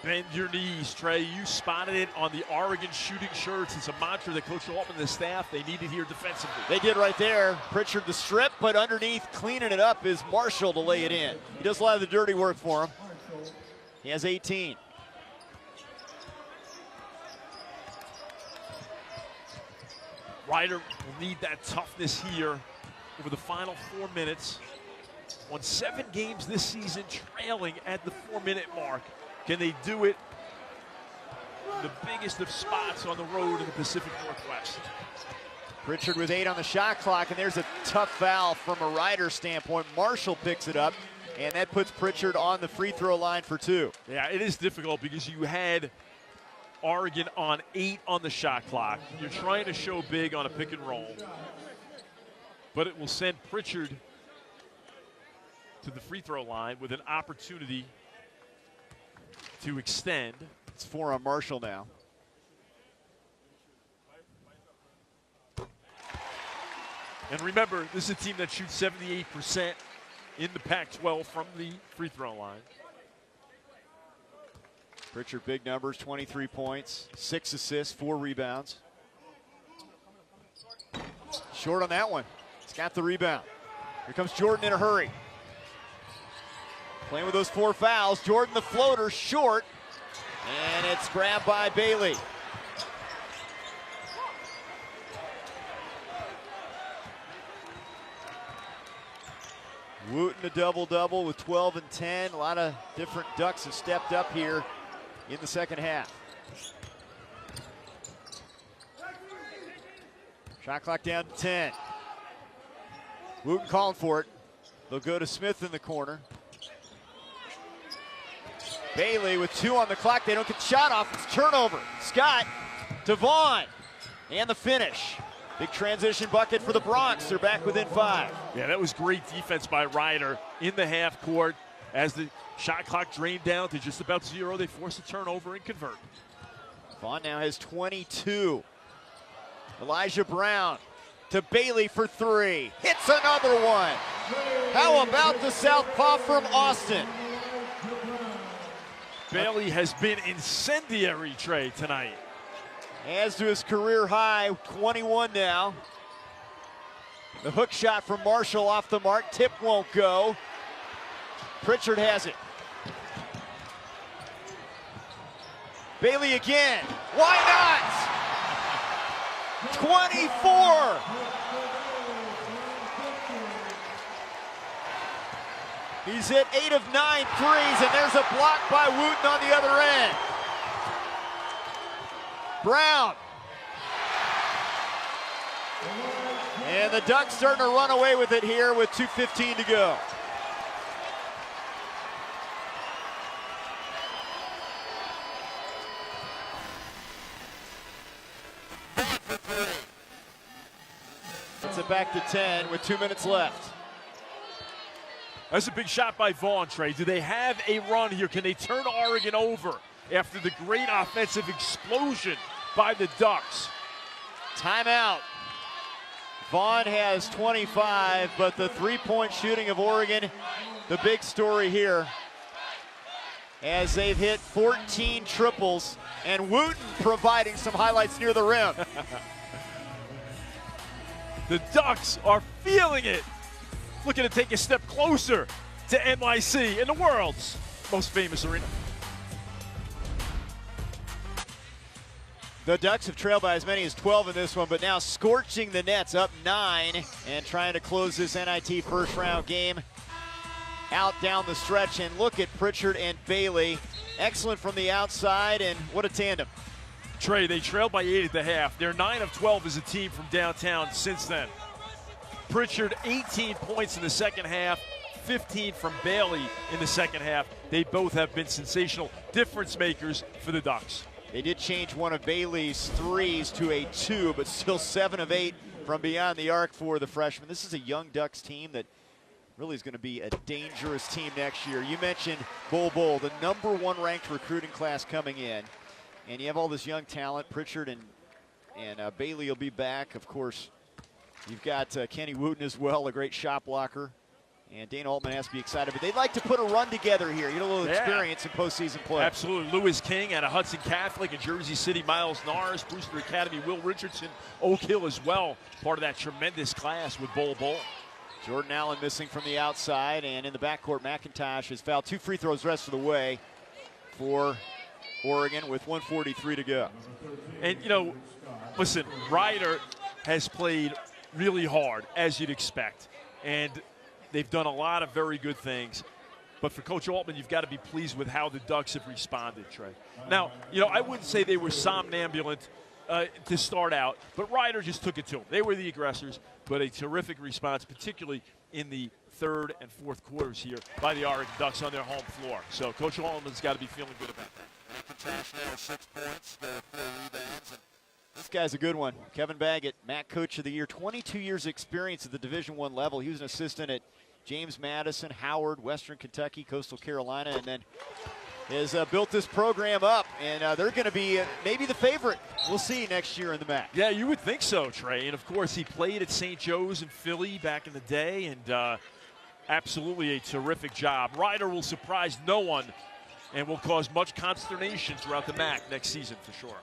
B: Bend your knees, Trey. You spotted it on the Oregon shooting shirts. It's a mantra that Coach Altman and the staff, they needed here defensively.
A: They did right there. Pritchard the strip, but underneath cleaning it up is Marshall to lay it in. He does a lot of the dirty work for him. He has 18.
B: Ryder will need that toughness here over the final 4 minutes. Won 7 games this season, trailing at the 4-minute mark. Can they do it in the biggest of spots on the road in the Pacific Northwest?
A: Pritchard with 8 on the shot clock, and there's a tough foul from a Ryder standpoint. Marshall picks it up, and that puts Pritchard on the free throw line for 2.
B: Yeah, it is difficult because you had Oregon on 8 on the shot clock. You're trying to show big on a pick and roll, but it will send Pritchard to the free throw line with an opportunity to extend.
A: It's 4 on Marshall now.
B: And remember, this is a team that shoots 78% in the Pac-12 from the free throw line.
A: Pritchard, big numbers, 23 points, 6 assists, 4 rebounds. Short on that one. He's got the rebound. Here comes Jordan in a hurry. Playing with those 4 fouls. Jordan the floater, short. And it's grabbed by Bailey. Wooten a double-double with 12 and 10. A lot of different Ducks have stepped up here in the second half. Shot clock down to 10. Wooten calling for it. They'll go to Smith in the corner. Bailey with 2 on the clock. They don't get the shot off. It's turnover. Scott to Vaughn. And the finish. Big transition bucket for the Bronx. They're back within 5.
B: Yeah, that was great defense by Ryder in the half court. As the shot clock drained down to just about 0, they force a turnover and convert.
A: Vaughn now has 22. Elijah Brown to Bailey for 3. Hits another one. How about the southpaw from Austin?
B: Bailey has been incendiary, Trey, tonight.
A: As to his career high, 21 now. The hook shot from Marshall off the mark. Tip won't go. Pritchard has it. Bailey again. Why not? 24. He's hit 8 of 9 threes, and there's a block by Wooten on the other end. Brown. And the Ducks starting to run away with it here with 2:15 to go. It's it back to 10 with 2 minutes left.
B: That's a big shot by Vaughn, Trey. Do they have a run here? Can they turn Oregon over after the great offensive explosion by the Ducks?
A: Timeout. Vaughn has 25, but the three-point shooting of Oregon, the big story here, as they've hit 14 triples, and Wooten providing some highlights near the rim.
B: The Ducks are feeling it, looking to take a step closer to NYC in the world's most famous arena.
A: The Ducks have trailed by as many as 12 in this one, but now scorching the nets, up 9, and trying to close this NIT first round game out down the stretch. And look at Pritchard and Bailey. Excellent from the outside, and what a tandem.
B: Trey, they trailed by 8 at the half. They're 9 of 12 as a team from downtown since then. Pritchard, 18 points in the second half, 15 from Bailey in the second half. They both have been sensational difference makers for the Ducks.
A: They did change one of Bailey's threes to a 2, but still 7 of 8 from beyond the arc for the freshman. This is a young Ducks team that really is going to be a dangerous team next year. You mentioned Bol, the #1 ranked recruiting class coming in. And you have all this young talent. Pritchard and Bailey will be back. Of course, you've got Kenny Wooten as well, a great shot blocker. And Dana Altman has to be excited. But they'd like to put a run together here. Get a little experience in postseason play.
B: Absolutely. Lewis King out of Hudson Catholic in Jersey City. Miles Norris, Brewster Academy. Will Richardson, Oak Hill as well. Part of that tremendous class with Bol.
A: Jordan Allen missing from the outside. And in the backcourt, McIntosh has fouled 2 free throws the rest of the way for Oregon with 1:43 to go.
B: And, you know, listen, Ryder has played really hard, as you'd expect. And they've done a lot of very good things. But for Coach Altman, you've got to be pleased with how the Ducks have responded, Trey. Now, you know, I wouldn't say they were somnambulant to start out, but Ryder just took it to them. They were the aggressors, but a terrific response, particularly in the third and fourth quarters here by the Oregon Ducks on their home floor. So Coach Altman's got to be feeling good about that.
A: McIntosh 6 points, 4 rebounds. This guy's a good one. Kevin Baggett, MAC Coach of the Year, 22 years experience at the Division I level. He was an assistant at James Madison, Howard, Western Kentucky, Coastal Carolina, and then has built this program up. And they're going to be maybe the favorite. We'll see next year in the MAC.
B: Yeah, you would think so, Trey. And, of course, he played at St. Joe's in Philly back in the day, and absolutely a terrific job. Ryder will surprise no one and will cause much consternation throughout the MAC next season for sure.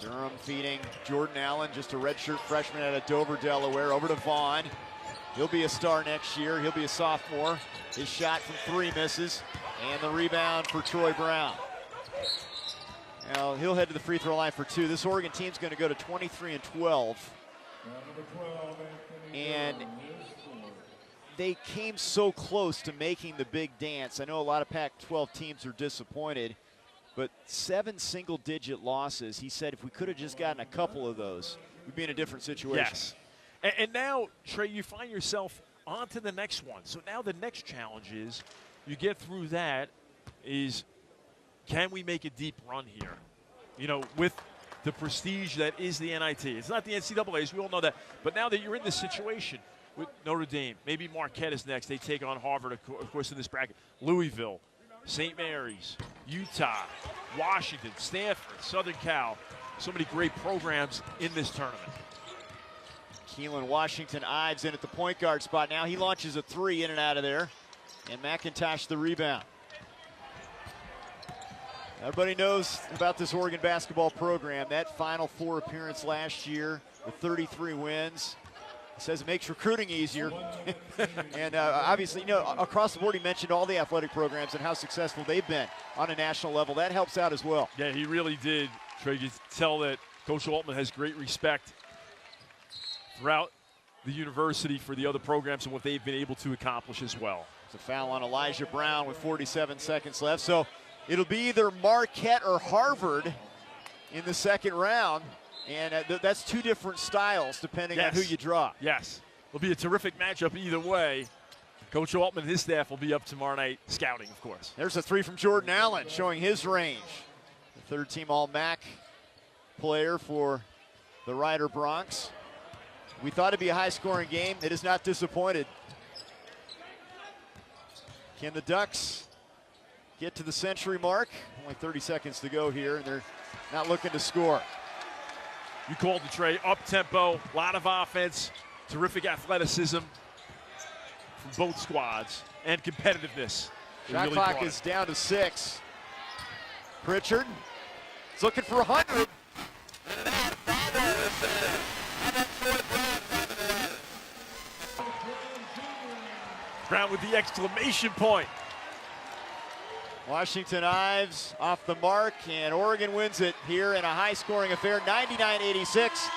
A: Durham feeding Jordan Allen, just a redshirt freshman out of Dover, Delaware, over to Vaughn. He'll be a star next year. He'll be a sophomore. His shot from 3 misses, and the rebound for Troy Brown. Now he'll head to the free throw line for 2. This Oregon team's going to go to 23 and 12. And they came so close to making the big dance. I know a lot of Pac-12 teams are disappointed, but 7 single-digit losses. He said if we could have just gotten a couple of those, we'd be in a different situation.
B: Yes. And now, Trey, you find yourself on to the next one. So now the next challenge is you get through that is can we make a deep run here? You know, with the prestige that is the NIT. It's not the NCAAs, we all know that. But now that you're in this situation with Notre Dame, maybe Marquette is next. They take on Harvard, of course, in this bracket. Louisville, St. Mary's, Utah, Washington, Stanford, Southern Cal. So many great programs in this tournament.
A: Keelan Washington Ives in at the point guard spot. Now he launches a 3 in and out of there. And McIntosh the rebound. Everybody knows about this Oregon basketball program. That Final Four appearance last year with 33 wins. He says it makes recruiting easier. And obviously, you know, across the board, he mentioned all the athletic programs and how successful they've been on a national level. That helps out as well.
B: Yeah, he really did. Trey, you tell that Coach Altman has great respect throughout the university for the other programs and what they've been able to accomplish as well.
A: It's a foul on Elijah Brown with 47 seconds left. So it'll be either Marquette or Harvard in the second round. And that's 2 different styles depending on who you draw.
B: Yes. It'll be a terrific matchup either way. Coach Altman and his staff will be up tomorrow night scouting, of course.
A: There's a 3 from Jordan Allen showing his range. The 3rd-team All-MAC player for the Ryder Broncs. We thought it'd be a high-scoring game. It is not disappointed. Can the Ducks get to the century mark? Only 30 seconds to go here, and they're not looking to score.
B: You called the Trey, up-tempo, a lot of offense, terrific athleticism from both squads, and competitiveness.
A: Shot clock is down to 6. Pritchard is looking for 100.
B: Brown with the exclamation point.
A: Washington Ives off the mark, and Oregon wins it here in a high-scoring affair, 99-86.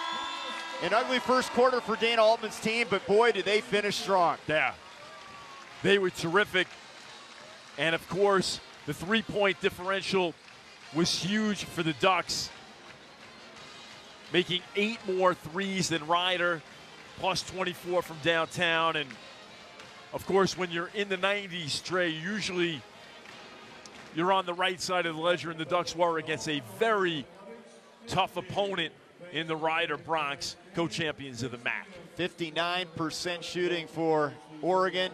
A: An ugly first quarter for Dana Altman's team, but boy, did they finish strong.
B: Yeah, they were terrific. And of course, the three-point differential was huge for the Ducks, making 8 more threes than Ryder, plus 24 from downtown. And of course, when you're in the 90s, Trey, usually you're on the right side of the ledger, and the Ducks were against a very tough opponent in the Ryder Bronx, co-champions of the MAC.
A: 59% shooting for Oregon,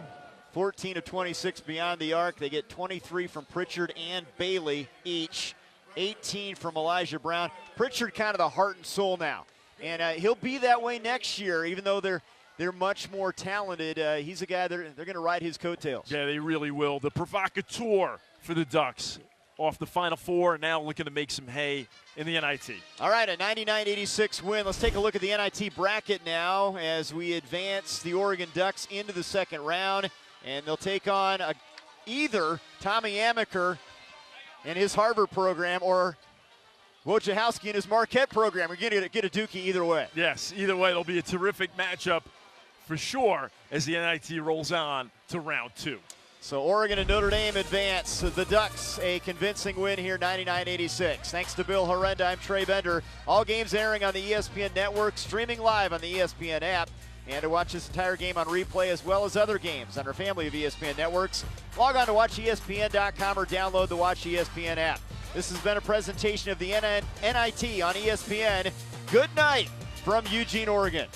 A: 14 of 26 beyond the arc. They get 23 from Pritchard and Bailey each, 18 from Elijah Brown. Pritchard kind of the heart and soul now, and he'll be that way next year, even though they're much more talented. He's a guy they're going to ride his coattails.
B: Yeah, they really will. The provocateur for the Ducks off the Final Four, now looking to make some hay in the NIT.
A: All right, a 99-86 win. Let's take a look at the NIT bracket now as we advance the Oregon Ducks into the second round, and they'll take on either Tommy Amaker and his Harvard program or Wojciechowski and his Marquette program. We're going to get a dookie either way.
B: Yes, either way, it'll be a terrific matchup for sure as the NIT rolls on to round 2.
A: So Oregon and Notre Dame advance. The Ducks a convincing win here, 99-86. Thanks to Bill Horrenda, I'm Trey Bender. All games airing on the ESPN Network, streaming live on the ESPN app. And to watch this entire game on replay as well as other games on our family of ESPN networks, log on to WatchESPN.com or download the Watch ESPN app. This has been a presentation of the NIT on ESPN. Good night from Eugene, Oregon.